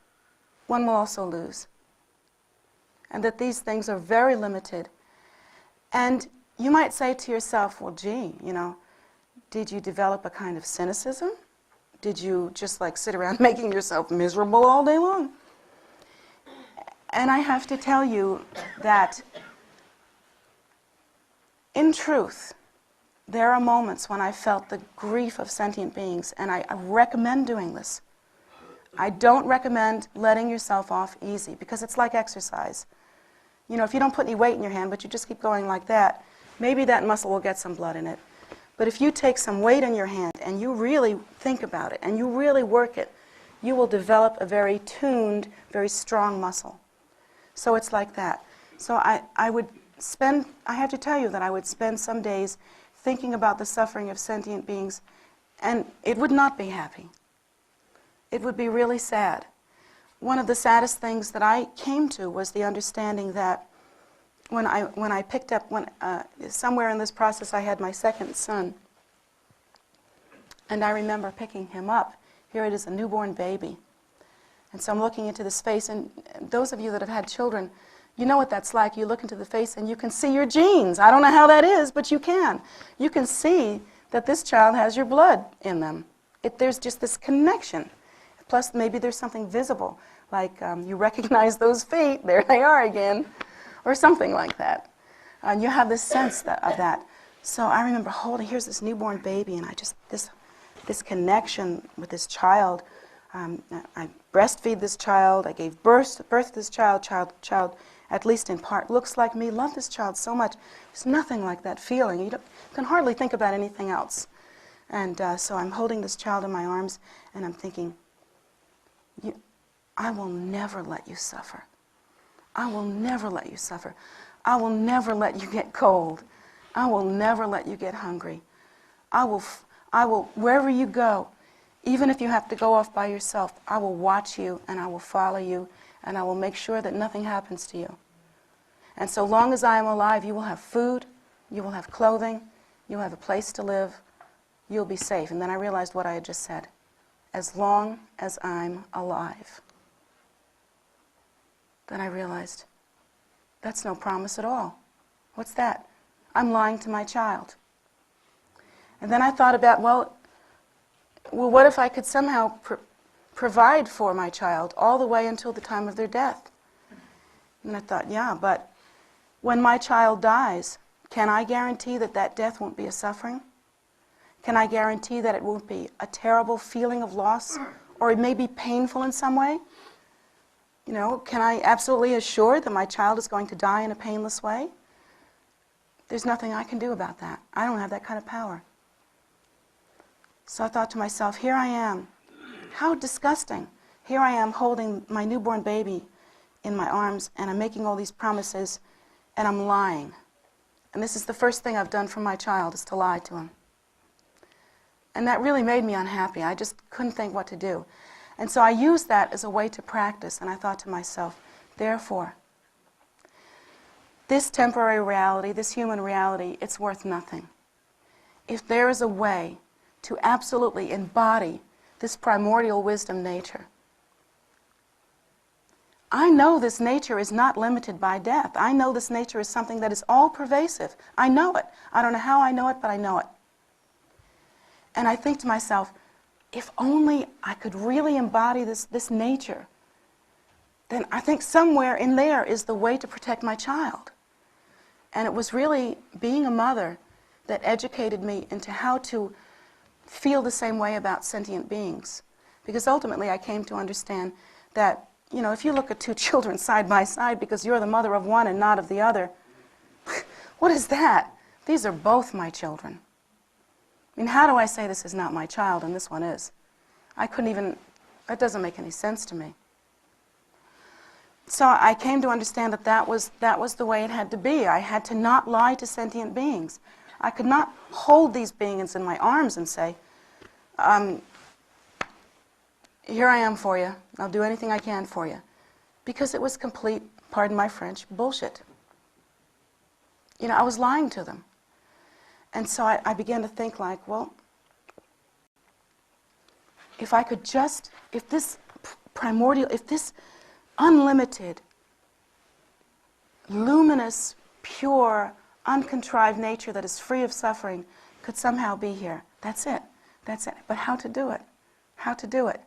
one will also lose. And that these things are very limited. And you might say to yourself, well, gee, did you develop a kind of cynicism? Did you just sit around making yourself miserable all day long? And I have to tell you that in truth, there are moments when I felt the grief of sentient beings, and I recommend doing this. I don't recommend letting yourself off easy, because it's like exercise. If you don't put any weight in your hand, but you just keep going like that, maybe that muscle will get some blood in it. But if you take some weight in your hand and you really think about it and you really work it, you will develop a very tuned, very strong muscle. So it's like that. So I have to tell you that I would spend some days thinking about the suffering of sentient beings, and it would not be happy. It would be really sad. One of the saddest things that I came to was the understanding that when I picked up, somewhere in this process I had my second son, and I remember picking him up. Here it is, a newborn baby. And so I'm looking into this face, and those of you that have had children, you know what that's like. You look into the face and you can see your genes. I don't know how that is, but you can. You can see that this child has your blood in them. There's just this connection. Plus, maybe there's something visible, like you recognize those feet, there they are again, or something like that. And you have this sense of that. So I remember here's this newborn baby, and this connection with this child. I breastfeed this child, I gave birth to this child, at least in part, looks like me, love this child so much. There's nothing like that feeling. You can hardly think about anything else. And so I'm holding this child in my arms, and I'm thinking, I will never let you suffer. I will never let you suffer. I will never let you get cold. I will never let you get hungry. I will, wherever you go, even if you have to go off by yourself, I will watch you and I will follow you and I will make sure that nothing happens to you. And so long as I am alive, you will have food, you will have clothing, you'll have a place to live, you'll be safe. And then I realized what I had just said. As long as I'm alive. Then I realized, that's no promise at all. What's that? I'm lying to my child. And then I thought about, well, what if I could somehow provide for my child all the way until the time of their death? And I thought, yeah, but when my child dies, can I guarantee that that death won't be a suffering? Can I guarantee that it won't be a terrible feeling of loss, or it may be painful in some way? You know, can I absolutely assure that my child is going to die in a painless way? There's nothing I can do about that. I don't have that kind of power. So I thought to myself, here I am. How disgusting. Here I am holding my newborn baby in my arms, and I'm making all these promises, and I'm lying. And this is the first thing I've done for my child, is to lie to him. And that really made me unhappy. I just couldn't think what to do. And so I used that as a way to practice, and I thought to myself, therefore, this temporary reality, this human reality, it's worth nothing. If there is a way to absolutely embody this primordial wisdom nature, I know this nature is not limited by death. I know this nature is something that is all-pervasive. I know it. I don't know how I know it, but I know it. And I think to myself, if only I could really embody this nature, then I think somewhere in there is the way to protect my child. And it was really being a mother that educated me into how to feel the same way about sentient beings. Because ultimately I came to understand that, you know, if you look at two children side by side because you're the mother of one and not of the other, what is that? These are both my children. I mean, how do I say this is not my child and this one is? I couldn't even, that doesn't make any sense to me. So I came to understand that that was the way it had to be. I had to not lie to sentient beings. I could not hold these beings in my arms and say, here I am for you. I'll do anything I can for you. Because it was complete, pardon my French, bullshit. You know, I was lying to them. And so I began to think like, well, if I could just, if this primordial, if this unlimited, luminous, pure, uncontrived nature that is free of suffering could somehow be here. That's it. That's it. But how to do it? How to do it?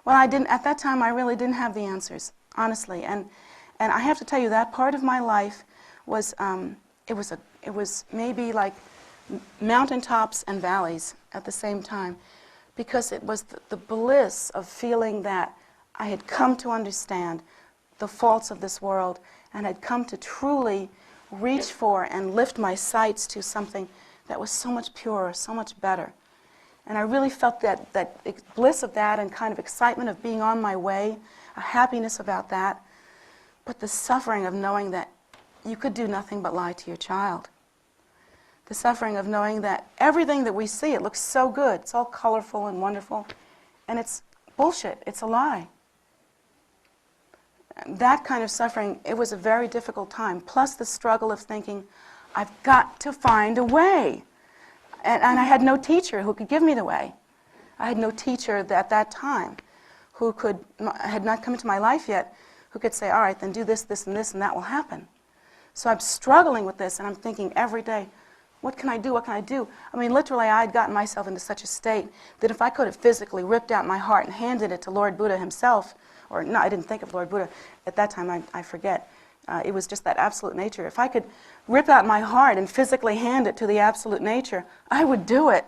Well, I didn't, at that time I really didn't have the answers, honestly. And I have to tell you, that part of my life was, it was maybe like mountaintops and valleys at the same time, because it was the bliss of feeling that I had come to understand the faults of this world and had come to truly reach for and lift my sights to something that was so much purer, so much better. And I really felt that bliss of that and kind of excitement of being on my way, a happiness about that, but the suffering of knowing that you could do nothing but lie to your child. The suffering of knowing that everything that we see, it looks so good, it's all colorful and wonderful, and it's bullshit, it's a lie. That kind of suffering, it was a very difficult time, plus the struggle of thinking, I've got to find a way. And I had no teacher who could give me the way. I had no teacher at that time who had not come into my life yet, who could say, all right, then do this, this, and this, and that will happen. So I'm struggling with this, and I'm thinking every day, what can I do? What can I do? I mean, literally, I had gotten myself into such a state that if I could have physically ripped out my heart and handed it to Lord Buddha himself, or no, I didn't think of Lord Buddha. At that time, I forget. It was just that absolute nature. If I could rip out my heart and physically hand it to the absolute nature, I would do it,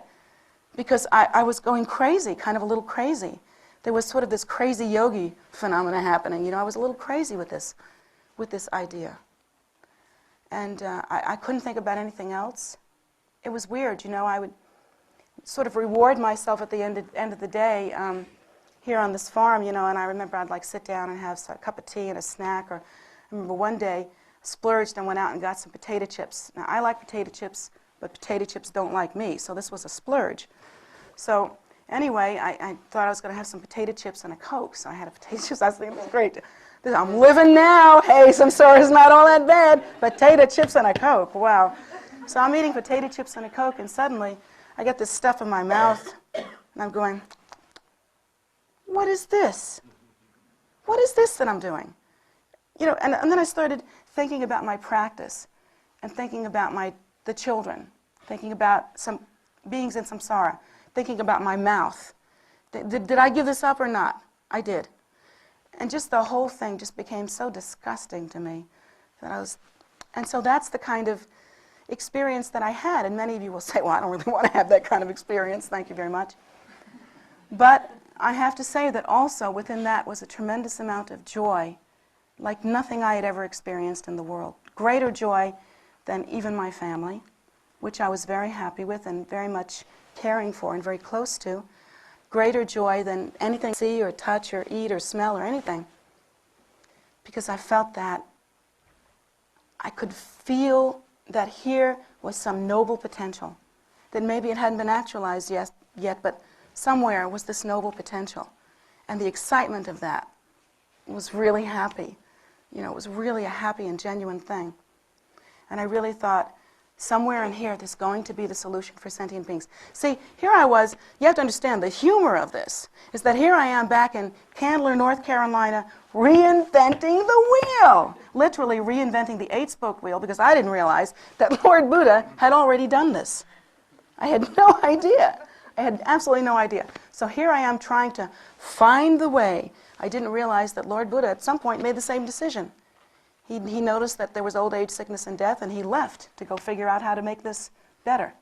because I was going crazy, kind of a little crazy. There was sort of this crazy yogi phenomena happening. You know, I was a little crazy with this idea. And I couldn't think about anything else. It was weird, you know. I would sort of reward myself at the end of the day. here on this farm, and I remember I'd like sit down and have a cup of tea and a snack. Or I remember one day, splurged and went out and got some potato chips. Now, I like potato chips, but potato chips don't like me, so this was a splurge. So anyway, I thought I was going to have some potato chips and a Coke, so I had a potato chips. I was thinking, this is great. I'm living now. Hey, some sort is not all that bad. Potato chips and a Coke. Wow. So I'm eating potato chips and a Coke, and suddenly I get this stuff in my mouth, and I'm going, what is this? What is this that I'm doing? And then I started thinking about my practice and thinking about the children, thinking about some beings in samsara, thinking about my mouth. Did I give this up or not? I did. And just the whole thing just became so disgusting to me that and so that's the kind of experience that I had. And many of you will say, well, I don't really want to have that kind of experience. Thank you very much. But I have to say that also within that was a tremendous amount of joy, like nothing I had ever experienced in the world. Greater joy than even my family, which I was very happy with and very much caring for and very close to. Greater joy than anything I see or touch or eat or smell or anything. Because I felt that I could feel that here was some noble potential, that maybe it hadn't been actualized yet, but somewhere was this noble potential. And the excitement of that was really happy. It was really a happy and genuine thing. And I really thought, somewhere in here, there's going to be the solution for sentient beings. See, here I was, you have to understand, the humor of this is that here I am back in Candler, North Carolina, reinventing the wheel. Literally reinventing the 8-spoke wheel, because I didn't realize that Lord Buddha had already done this. I had no idea. I had absolutely no idea. So here I am trying to find the way. I didn't realize that Lord Buddha at some point made the same decision. He noticed that there was old age, sickness, and death, and he left to go figure out how to make this better.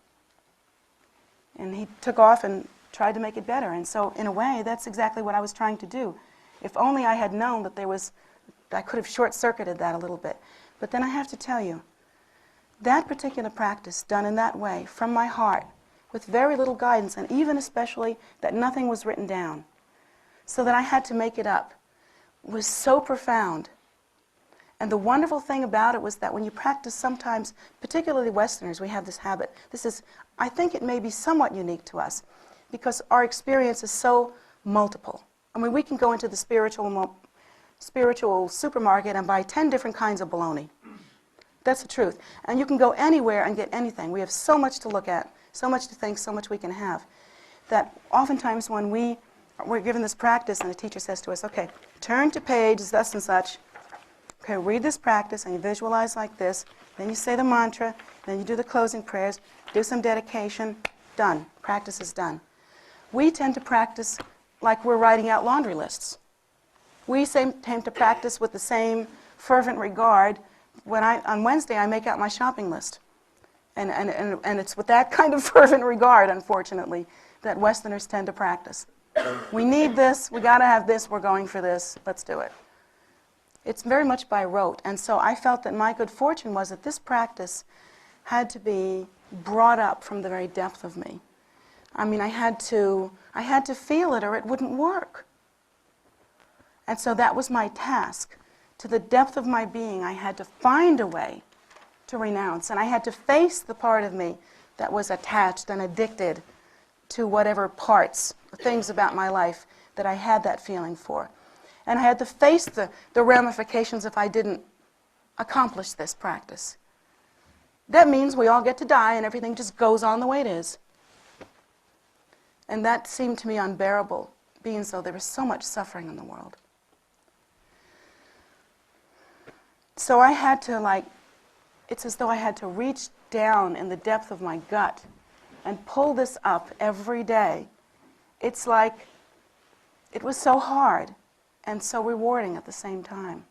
And he took off and tried to make it better. And so, in a way, that's exactly what I was trying to do. If only I had known that I could have short-circuited that a little bit. But then I have to tell you, that particular practice done in that way, from my heart, with very little guidance, and even especially that nothing was written down, so that I had to make it up, was so profound. And the wonderful thing about it was that when you practice sometimes, particularly Westerners, we have this habit. I think it may be somewhat unique to us, because our experience is so multiple. I mean, we can go into the spiritual supermarket and buy 10 different kinds of bologna. That's the truth. And you can go anywhere and get anything. We have so much to look at, so much to think, so much we can have, that oftentimes when we're given this practice and the teacher says to us, okay, turn to page thus and such, okay, read this practice and you visualize like this, then you say the mantra, then you do the closing prayers, do some dedication, done. Practice is done. We tend to practice like we're writing out laundry lists. We tend to practice with the same fervent regard. On Wednesday, I make out my shopping list. And it's with that kind of fervent regard, unfortunately, that Westerners tend to practice. We need this, we got to have this, we're going for this, let's do it. It's very much by rote. And so I felt that my good fortune was that this practice had to be brought up from the very depth of me. I mean, I had to feel it or it wouldn't work. And so that was my task. To the depth of my being, I had to find a way to renounce. And I had to face the part of me that was attached and addicted to whatever parts, things about my life that I had that feeling for. And I had to face the ramifications if I didn't accomplish this practice. That means we all get to die and everything just goes on the way it is. And that seemed to me unbearable, being so there was so much suffering in the world. So I had to it's as though I had to reach down in the depth of my gut and pull this up every day. It's like it was so hard and so rewarding at the same time.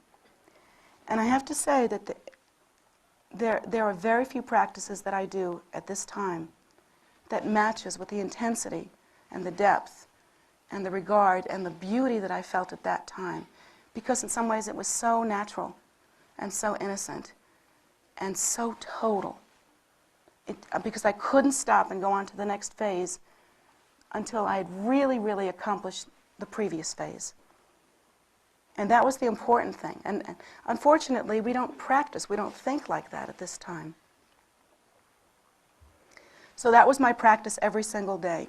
And I have to say that there are very few practices that I do at this time that matches with the intensity and the depth and the regard and the beauty that I felt at that time. Because in some ways it was so natural and so innocent and so total. Because I couldn't stop and go on to the next phase until I had really, really accomplished the previous phase. And that was the important thing. And unfortunately, we don't practice, we don't think like that at this time. So that was my practice every single day.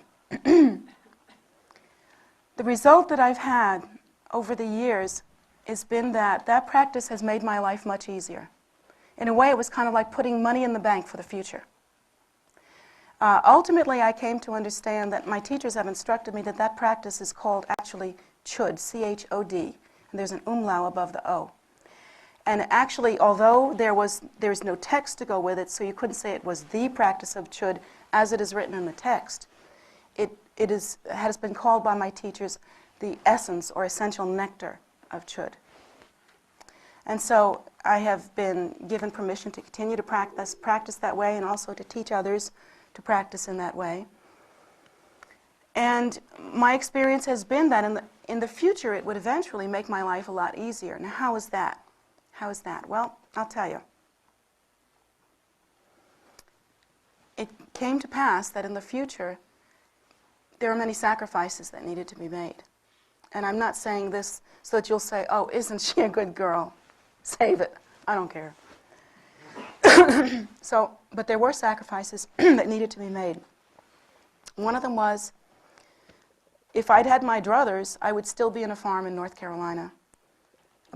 The result that I've had over the years has been that that practice has made my life much easier. In a way, it was kind of like putting money in the bank for the future. Ultimately, I came to understand that my teachers have instructed me that that practice is called actually Chod, C-H-O-D, and there's an umlaut above the O. And actually, although there's no text to go with it, so you couldn't say it was the practice of Chod as it is written in the text, it has been called by my teachers the essence or essential nectar of Chod. And so I have been given permission to continue to practice that way, and also to teach others to practice in that way. And my experience has been that in the future it would eventually make my life a lot easier. Now, how is that? How is that? Well, I'll tell you. It came to pass that in the future there are many sacrifices that needed to be made. And I'm not saying this so that you'll say, oh, isn't she a good girl? Save it. I don't care. But there were sacrifices that needed to be made. One of them was, if I'd had my druthers, I would still be in a farm in North Carolina.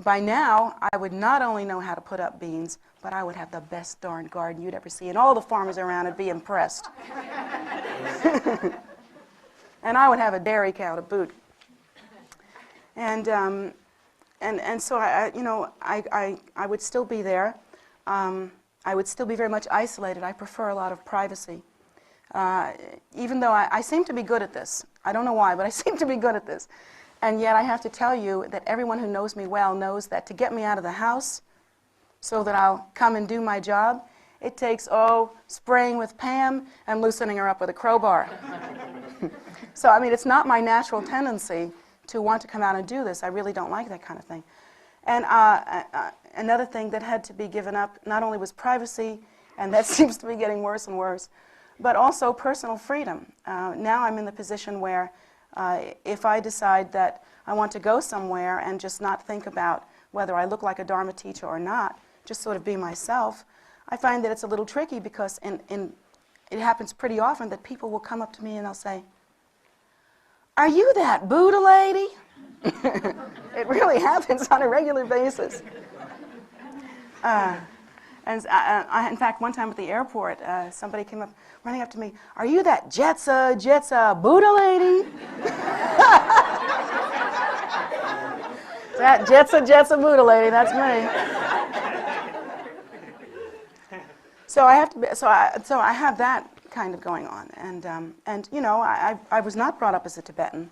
By now, I would not only know how to put up beans, but I would have the best darn garden you'd ever see, and all the farmers around would be impressed. And I would have a dairy cow to boot. And so I would still be there. I would still be very much isolated. I prefer a lot of privacy. Even though I seem to be good at this. I don't know why, but I seem to be good at this. And yet I have to tell you that everyone who knows me well knows that to get me out of the house so that I'll come and do my job, it takes, spraying with Pam and loosening her up with a crowbar. So, I mean, it's not my natural tendency to want to come out and do this. I really don't like that kind of thing. And another thing that had to be given up not only was privacy, and that seems to be getting worse and worse, but also personal freedom. Now I'm in the position where if I decide that I want to go somewhere and just not think about whether I look like a Dharma teacher or not, just sort of be myself, I find that it's a little tricky because it happens pretty often that people will come up to me and they'll say, "Are you that Buddha lady?" It really happens on a regular basis. In fact, one time at the airport, somebody came up, running up to me, "Are you that Jetsa Buddha lady?" That Jetsa Buddha lady, that's me. So I have to be, so I have that kind of going on, and you know, I was not brought up as a Tibetan.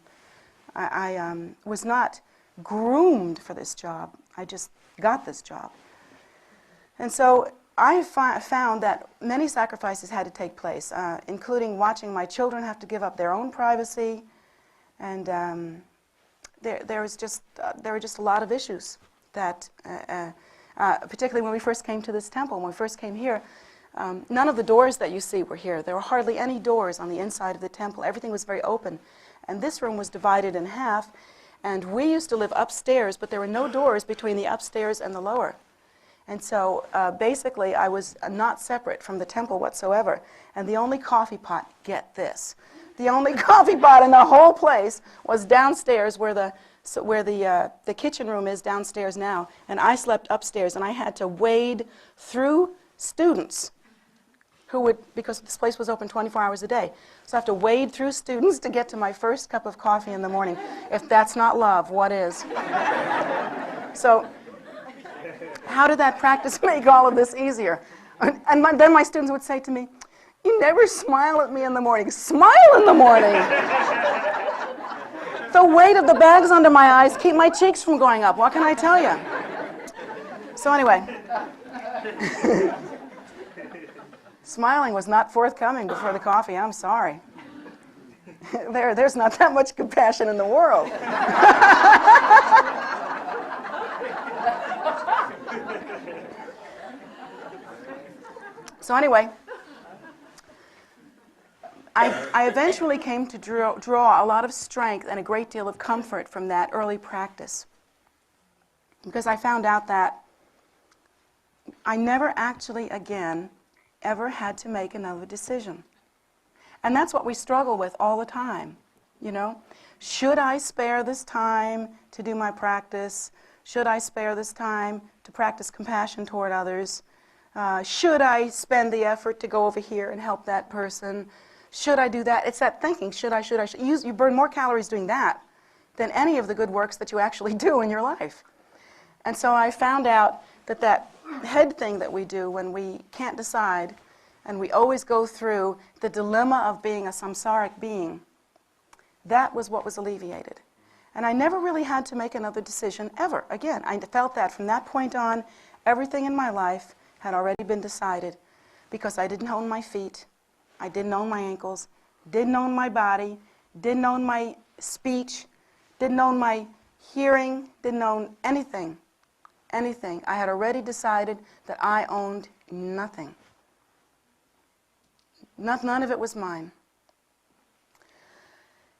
I was not groomed for this job. I just got this job. And so I found that many sacrifices had to take place, including watching my children have to give up their own privacy, and there were just a lot of issues that, particularly when we first came to this temple, when we first came here, none of the doors that you see were here. There were hardly any doors on the inside of the temple. Everything was very open. And this room was divided in half, and we used to live upstairs, but there were no doors between the upstairs and the lower. And so basically I was not separate from the temple whatsoever. And the only coffee pot, get this, the only coffee pot in the whole place was downstairs where the kitchen room is downstairs now. And I slept upstairs, and I had to wade through students who would, because this place was open 24 hours a day. So I have to wade through students to get to my first cup of coffee in the morning. If that's not love, what is? So how did that practice make all of this easier? And then my students would say to me, "You never smile at me in the morning." Smile in the morning! The weight of the bags under my eyes keep my cheeks from going up. What can I tell you? So anyway, smiling was not forthcoming before the coffee. I'm sorry. There's not that much compassion in the world. So anyway, I eventually came to draw a lot of strength and a great deal of comfort from that early practice, because I found out that I never actually again ever had to make another decision. And that's what we struggle with all the time, you know. Should I spare this time to do my practice? Should I spare this time to practice compassion toward others? Should I spend the effort to go over here and help that person? Should I do that? It's that thinking, should I? You burn more calories doing that than any of the good works that you actually do in your life. And so I found out that that head thing that we do when we can't decide, and we always go through the dilemma of being a samsaric being, that was what was alleviated. And I never really had to make another decision ever. Again, I felt that from that point on, everything in my life had already been decided, because I didn't own my feet, I didn't own my ankles, didn't own my body, didn't own my speech, didn't own my hearing, didn't own anything. Anything. I had already decided that I owned nothing. None of it was mine.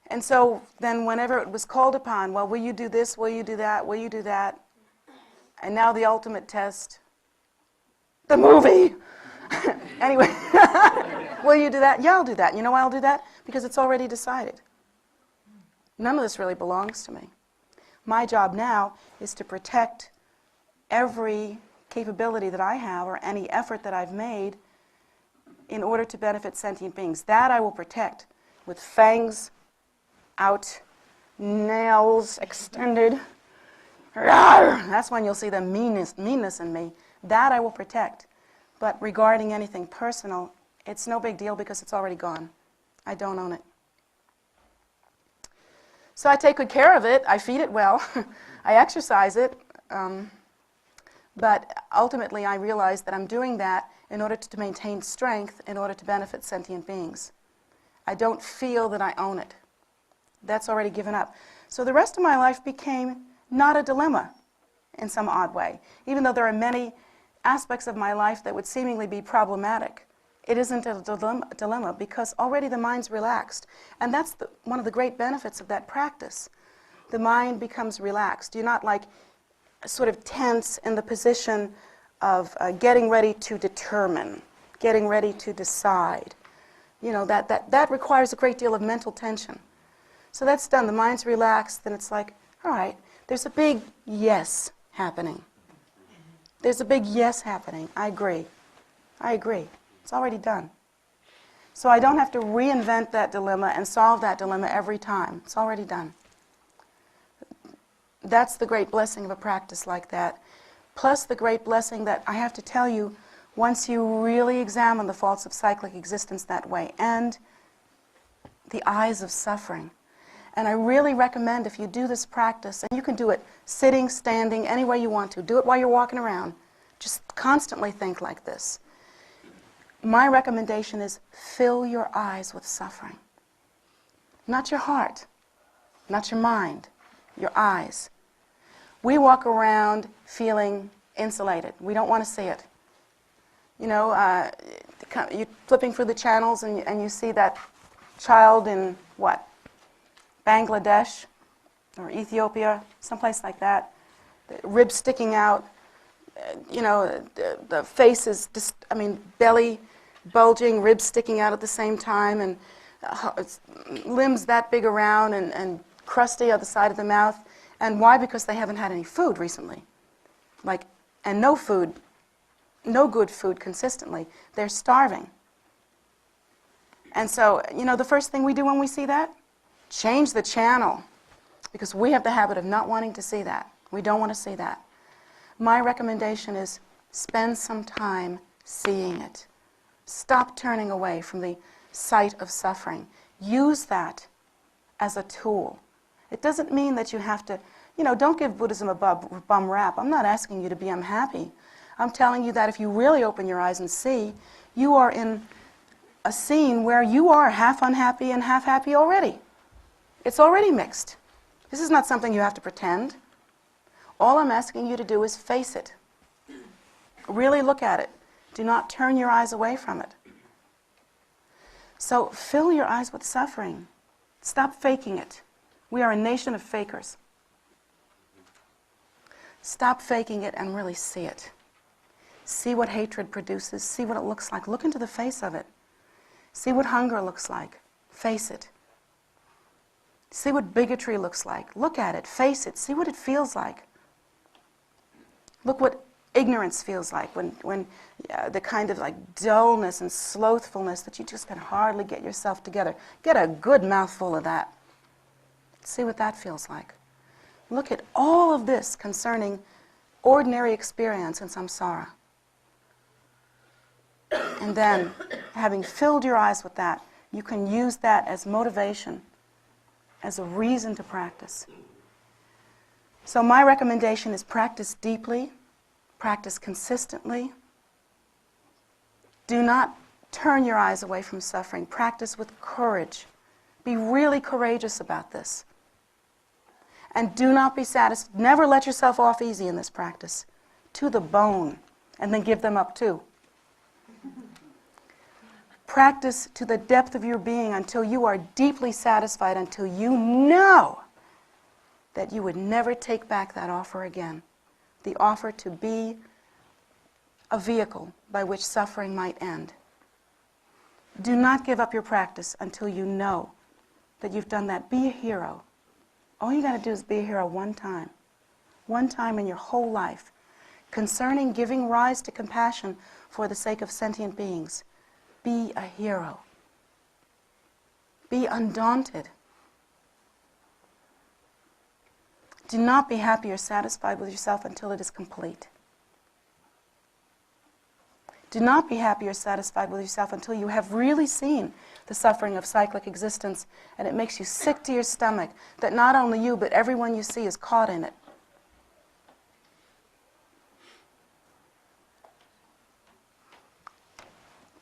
And so then whenever it was called upon, well, will you do this, will you do that, will you do that? And now the ultimate test, the movie. Anyway, will you do that? Yeah, I'll do that. You know why I'll do that? Because it's already decided. None of this really belongs to me. My job now is to protect every capability that I have or any effort that I've made in order to benefit sentient beings. That I will protect with fangs out, nails extended. Rawr! That's when you'll see the meanness in me. That I will protect. But regarding anything personal, it's no big deal because it's already gone. I don't own it. So I take good care of it. I feed it well. I exercise it. But ultimately, I realize that I'm doing that in order to maintain strength, in order to benefit sentient beings. I don't feel that I own it. That's already given up. So the rest of my life became not a dilemma in some odd way. Even though there are many aspects of my life that would seemingly be problematic, it isn't a dilemma because already the mind's relaxed. And that's one of the great benefits of that practice. The mind becomes relaxed. You're not like sort of tense in the position of getting ready to determine, getting ready to decide. You know, that requires a great deal of mental tension. So that's done. The mind's relaxed, then it's like, all right, there's a big yes happening. There's a big yes happening. I agree. I agree. It's already done. So I don't have to reinvent that dilemma and solve that dilemma every time. It's already done. That's the great blessing of a practice like that. Plus the great blessing that I have to tell you, once you really examine the faults of cyclic existence that way and the eyes of suffering. And I really recommend if you do this practice, and you can do it sitting, standing, any way you want to. Do it while you're walking around. Just constantly think like this. My recommendation is fill your eyes with suffering. Not your heart, not your mind, your eyes. We walk around feeling insulated. We don't want to see it. You know, you're flipping through the channels and you see that child in, what, Bangladesh or Ethiopia, someplace like that, the ribs sticking out, you know, the face is, belly bulging, ribs sticking out at the same time, and limbs that big around and crusty on the side of the mouth. And why? Because they haven't had any food recently. And no food, no good food consistently. They're starving. And so, you know, the first thing we do when we see that? Change the channel. Because we have the habit of not wanting to see that. We don't want to see that. My recommendation is spend some time seeing it. Stop turning away from the sight of suffering. Use that as a tool. It doesn't mean that you have to, you know, don't give Buddhism a bum rap. I'm not asking you to be unhappy. I'm telling you that if you really open your eyes and see, you are in a scene where you are half unhappy and half happy already. It's already mixed. This is not something you have to pretend. All I'm asking you to do is face it. Really look at it. Do not turn your eyes away from it. So fill your eyes with suffering. Stop faking it. We are a nation of fakers. Stop faking it and really see it. See what hatred produces. See what it looks like. Look into the face of it. See what hunger looks like. Face it. See what bigotry looks like. Look at it. Face it. See what it feels like. Look what ignorance feels like when the kind of like dullness and slothfulness that you just can hardly get yourself together. Get a good mouthful of that. See what that feels like. Look at all of this concerning ordinary experience in samsara. And then, having filled your eyes with that, you can use that as motivation, as a reason to practice. So my recommendation is practice deeply, practice consistently. Do not turn your eyes away from suffering. Practice with courage. Be really courageous about this. And do not be satisfied. Never let yourself off easy in this practice. To the bone. And then give them up too. Practice to the depth of your being until you are deeply satisfied, until you know that you would never take back that offer again. The offer to be a vehicle by which suffering might end. Do not give up your practice until you know that you've done that. Be a hero. All you got to do is be a hero one time in your whole life, concerning giving rise to compassion for the sake of sentient beings. Be a hero. Be undaunted. Do not be happy or satisfied with yourself until it is complete. Do not be happy or satisfied with yourself until you have really seen the suffering of cyclic existence and it makes you sick to your stomach that not only you but everyone you see is caught in it.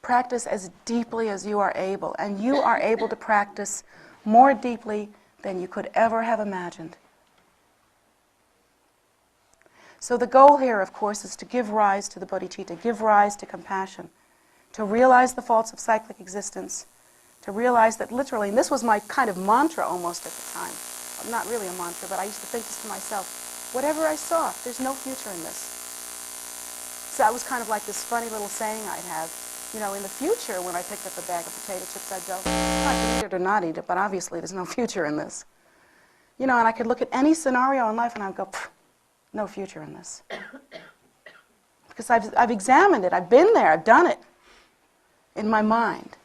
Practice as deeply as you are able, and you are able to practice more deeply than you could ever have imagined. So the goal here, of course, is to give rise to the bodhicitta, give rise to compassion, to realize the faults of cyclic existence, to realize that literally, and this was my kind of mantra almost at the time, well, not really a mantra, but I used to think this to myself, whatever I saw, there's no future in this. So that was kind of like this funny little saying I'd have. You know, in the future, when I picked up a bag of potato chips, I'd go, I can eat it or not eat it, but obviously there's no future in this. You know, and I could look at any scenario in life and I'd go, no future in this. Because I've examined it, I've been there, I've done it in my mind.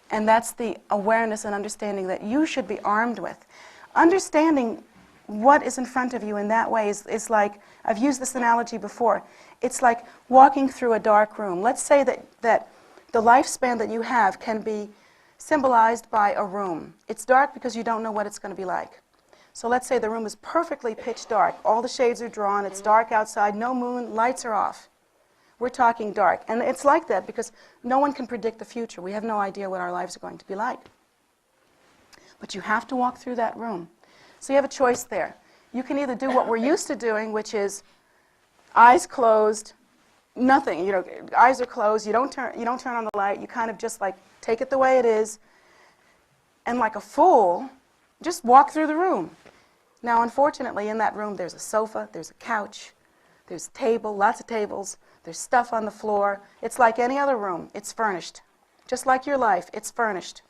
And that's the awareness and understanding that you should be armed with. Understanding what is in front of you in that way is like, I've used this analogy before, it's like walking through a dark room. Let's say that the lifespan that you have can be symbolized by a room. It's dark because you don't know what it's going to be like. So let's say the room is perfectly pitch dark. All the shades are drawn, it's dark outside, no moon, lights are off. We're talking dark. And it's like that because no one can predict the future. We have no idea what our lives are going to be like. But you have to walk through that room. So you have a choice there. You can either do what we're used to doing, which is eyes closed, nothing. You know, eyes are closed. You don't turn on the light. You kind of just like take it the way it is, and like a fool, just walk through the room. Now, unfortunately, in that room, there's a sofa, there's a couch, there's a table, lots of tables. There's stuff on the floor. It's like any other room. It's furnished, just like your life. It's furnished.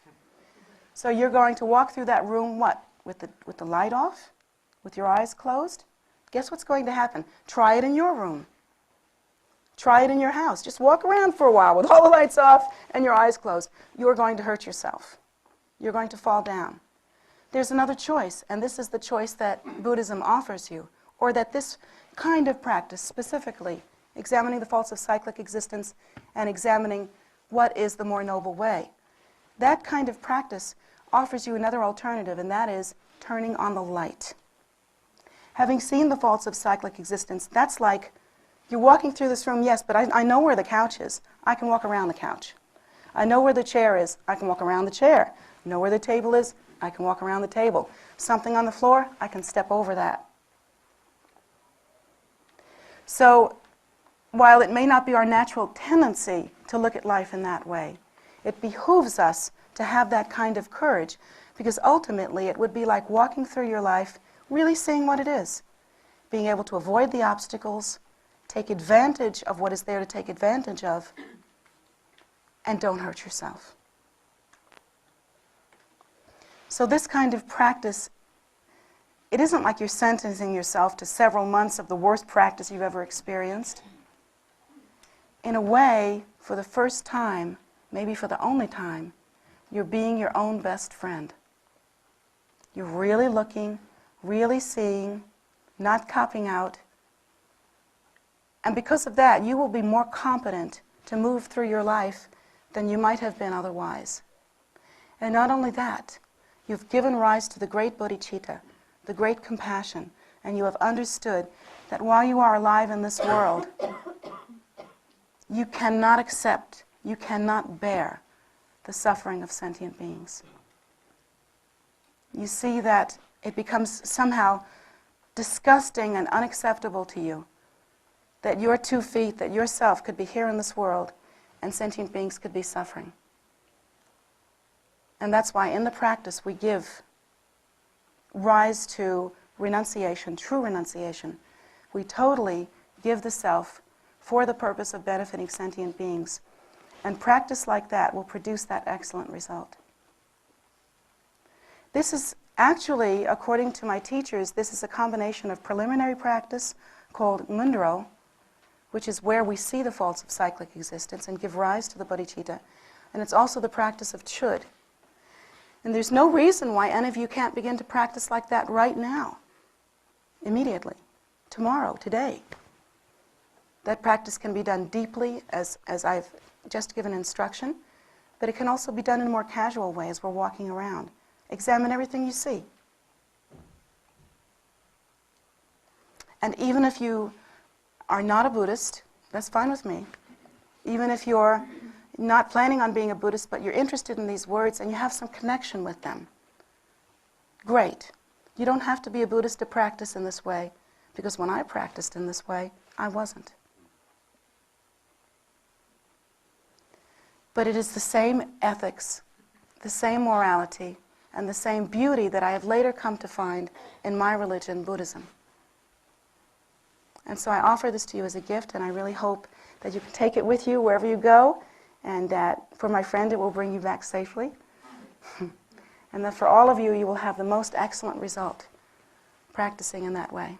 So you're going to walk through that room. What? With the light off? With your eyes closed? Guess what's going to happen? Try it in your room. Try it in your house. Just walk around for a while with all the lights off and your eyes closed. You're going to hurt yourself. You're going to fall down. There's another choice, and this is the choice that Buddhism offers you, or that this kind of practice specifically, examining the faults of cyclic existence and examining what is the more noble way. That kind of practice offers you another alternative, and that is turning on the light. Having seen the faults of cyclic existence, that's like you're walking through this room, yes, but I know where the couch is. I can walk around the couch. I know where the chair is. I can walk around the chair. I know where the table is. I can walk around the table. Something on the floor, I can step over that. So, while it may not be our natural tendency to look at life in that way, It behooves us to have that kind of courage, because ultimately it would be like walking through your life really seeing what it is, being able to avoid the obstacles, take advantage of what is there to take advantage of, and don't hurt yourself. So this kind of practice, it isn't like you're sentencing yourself to several months of the worst practice you've ever experienced. In a way, for the first time, maybe for the only time, you're being your own best friend. You're really looking, really seeing, not copping out. And because of that, you will be more competent to move through your life than you might have been otherwise. And not only that, you've given rise to the great bodhicitta, the great compassion, and you have understood that while you are alive in this world, you cannot accept, you cannot bear the suffering of sentient beings. You see that it becomes somehow disgusting and unacceptable to you that your 2 feet, that yourself could be here in this world and sentient beings could be suffering. And that's why in the practice we give rise to renunciation, true renunciation. We totally give the self for the purpose of benefiting sentient beings. And practice like that will produce that excellent result. This is actually, according to my teachers, this is a combination of preliminary practice called ngundro, which is where we see the faults of cyclic existence and give rise to the bodhicitta. And it's also the practice of Chod. And there's no reason why any of you can't begin to practice like that right now, immediately, tomorrow, today. That practice can be done deeply, as I've just given instruction, but it can also be done in a more casual way as we're walking around. Examine everything you see. And even if you are not a Buddhist, that's fine with me. Even if you're not planning on being a Buddhist, but you're interested in these words and you have some connection with them, great. You don't have to be a Buddhist to practice in this way, because when I practiced in this way, I wasn't. But it is the same ethics, the same morality, and the same beauty that I have later come to find in my religion, Buddhism. And so I offer this to you as a gift, and I really hope that you can take it with you wherever you go, and that for my friend it will bring you back safely. And that for all of you, you will have the most excellent result practicing in that way.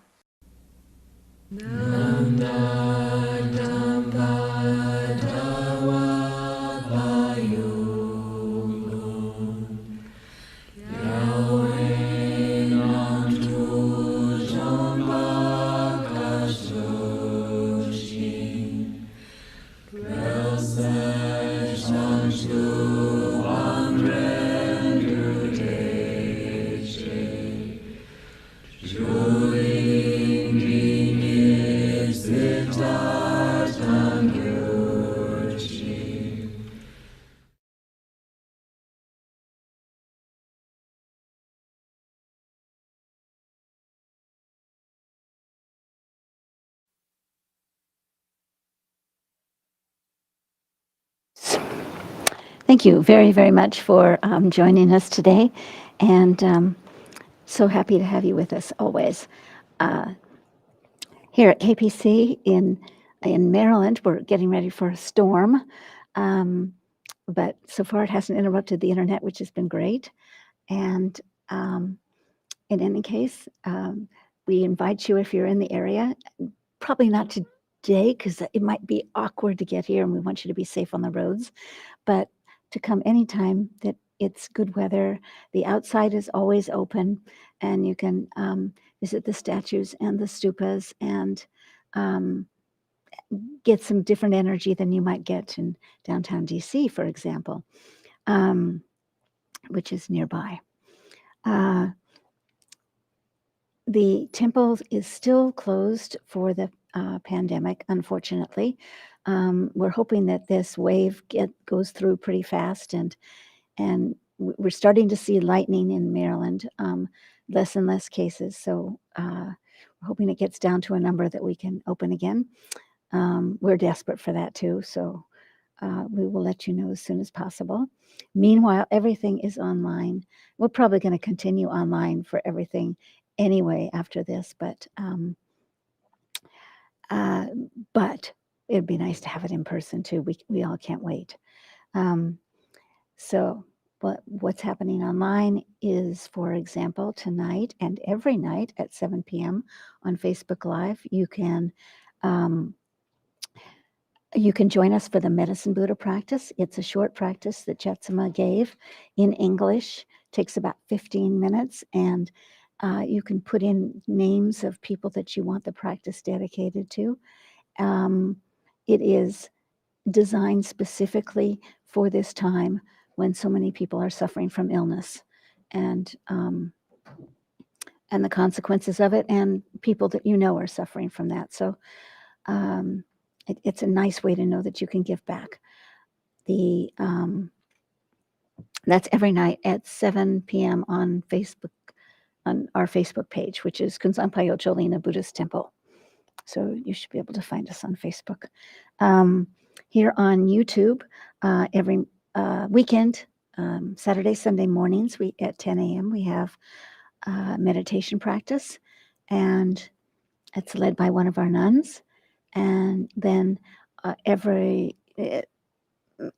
Thank you very, very much for joining us today, and so happy to have you with us always. Here at KPC in Maryland, we're getting ready for a storm, but so far it hasn't interrupted the internet, which has been great. And in any case, we invite you, if you're in the area, probably not today because it might be awkward to get here and we want you to be safe on the roads, but to come anytime that it's good weather. The outside is always open, and you can visit the statues and the stupas and get some different energy than you might get in downtown DC, for example, which is nearby. The temple is still closed for the pandemic, unfortunately. We're hoping that this wave goes through pretty fast, and we're starting to see lightning in Maryland, less and less cases. So we're hoping it gets down to a number that we can open again. We're desperate for that too. So we will let you know as soon as possible. Meanwhile, everything is online. We're probably going to continue online for everything anyway after this, but it'd be nice to have it in person too. We all can't wait. So what's happening online is, for example, tonight and every night at 7 p.m. on Facebook Live, you can join us for the Medicine Buddha practice. It's a short practice that Jetsunma gave in English. Takes about 15 minutes, and you can put in names of people that you want the practice dedicated to. It is designed specifically for this time when so many people are suffering from illness and the consequences of it, and people that you know are suffering from that. So it's a nice way to know that you can give back. That's every night at 7 p.m. on Facebook, on our Facebook page, which is Kunsanpayo Cholina Buddhist Temple. So you should be able to find us on Facebook. Here on YouTube, every weekend, Saturday, Sunday mornings, at 10 a.m., we have meditation practice, and it's led by one of our nuns. And then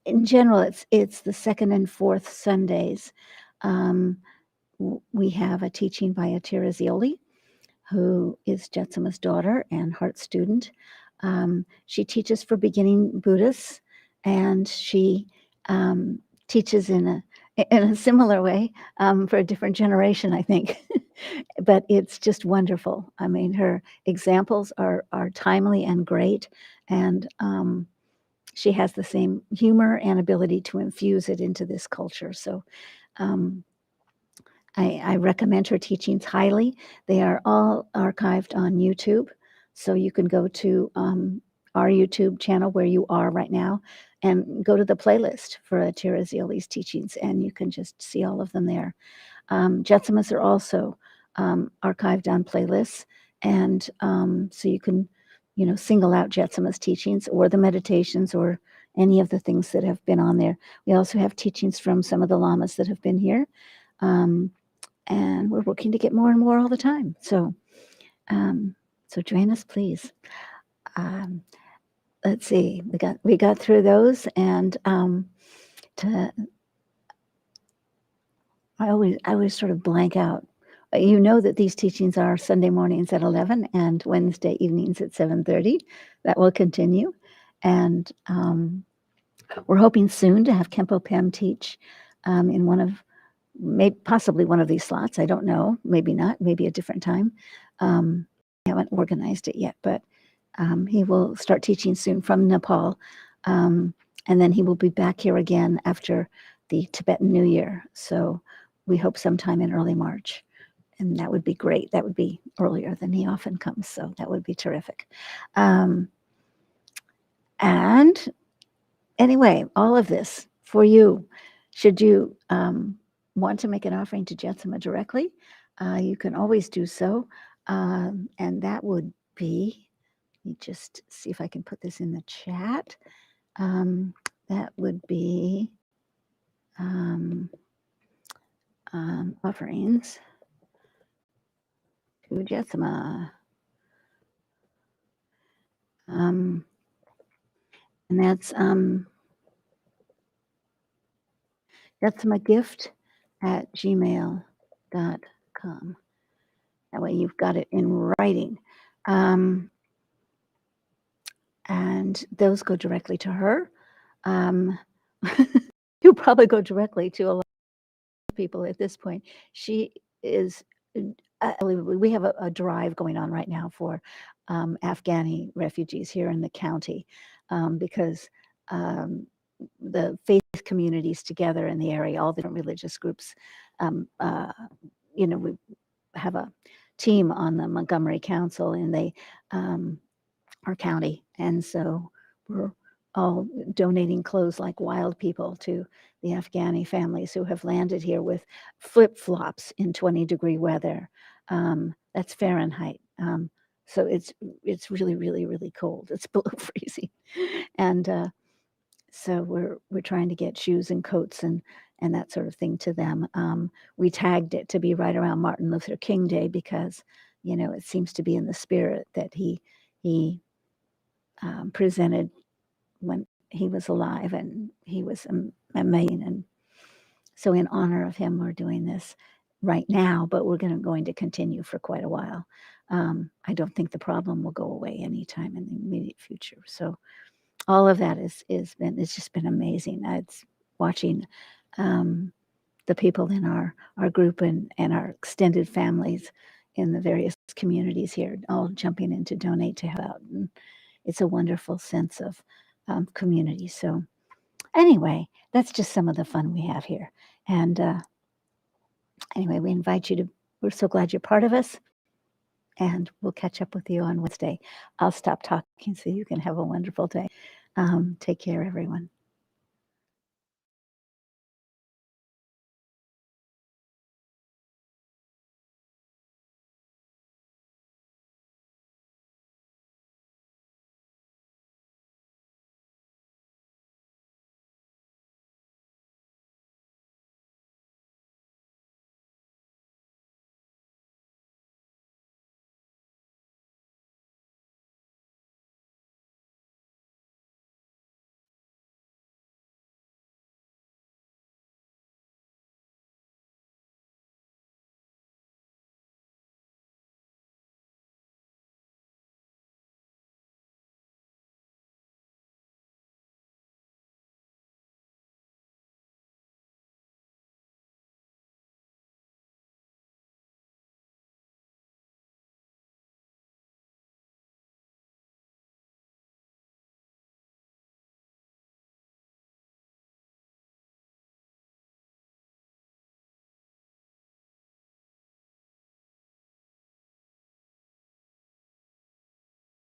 in general, it's the second and fourth Sundays. We have a teaching by Atira Zioli, who is Jetsuma's daughter and heart student. She teaches for beginning Buddhists, and she teaches in a similar way for a different generation, I think. But it's just wonderful. I mean, her examples are timely and great, and she has the same humor and ability to infuse it into this culture. So I recommend her teachings highly. They are all archived on YouTube, so you can go to our YouTube channel where you are right now and go to the playlist for Atira Zioli's teachings, and you can just see all of them there. Jetsumas are also archived on playlists, and so you can, single out Jetsuma's teachings or the meditations or any of the things that have been on there. We also have teachings from some of the lamas that have been here, and we're working to get more and more all the time. So join us, please. Let's see, we got through those, and I always sort of blank out. You know that these teachings are Sunday mornings at 11 and Wednesday evenings at 7:30. That will continue, and we're hoping soon to have Kempo Pem teach in possibly one of these slots. I don't know. Maybe not. Maybe a different time. I haven't organized it yet, but he will start teaching soon from Nepal, and then he will be back here again after the Tibetan New Year. So we hope sometime in early March, and that would be great. That would be earlier than he often comes, so that would be terrific. And anyway, all of this for you. Should you want to make an offering to Jetsunma directly, you can always do so. And that would be, let me just see if I can put this in the chat. That would be offerings to Jetsunma. And that's jetsumagift@gmail.com. That way you've got it in writing. And those go directly to her. You'll probably go directly to a lot of people at this point. She is, we have a drive going on right now for Afghani refugees here in the county, because the faith communities together in the area, all the different religious groups, we have a team on the Montgomery Council, and they our county, and so we're all donating clothes like wild people to the Afghani families who have landed here with flip-flops in 20-degree weather. That's Fahrenheit. So it's really, really, really cold. It's below freezing. And So we're trying to get shoes and coats and that sort of thing to them. We tagged it to be right around Martin Luther King Day because, it seems to be in the spirit that he presented when he was alive, and he was amazing. And so in honor of him, we're doing this right now, but we're going to continue for quite a while. I don't think the problem will go away anytime in the immediate future. So all of that it's just been amazing. It's watching the people in our group and our extended families in the various communities here all jumping in to donate to help out. And it's a wonderful sense of community. So anyway, that's just some of the fun we have here. And anyway, we invite you to, we're so glad you're part of us. And we'll catch up with you on Wednesday. I'll stop talking so you can have a wonderful day. Take care, everyone.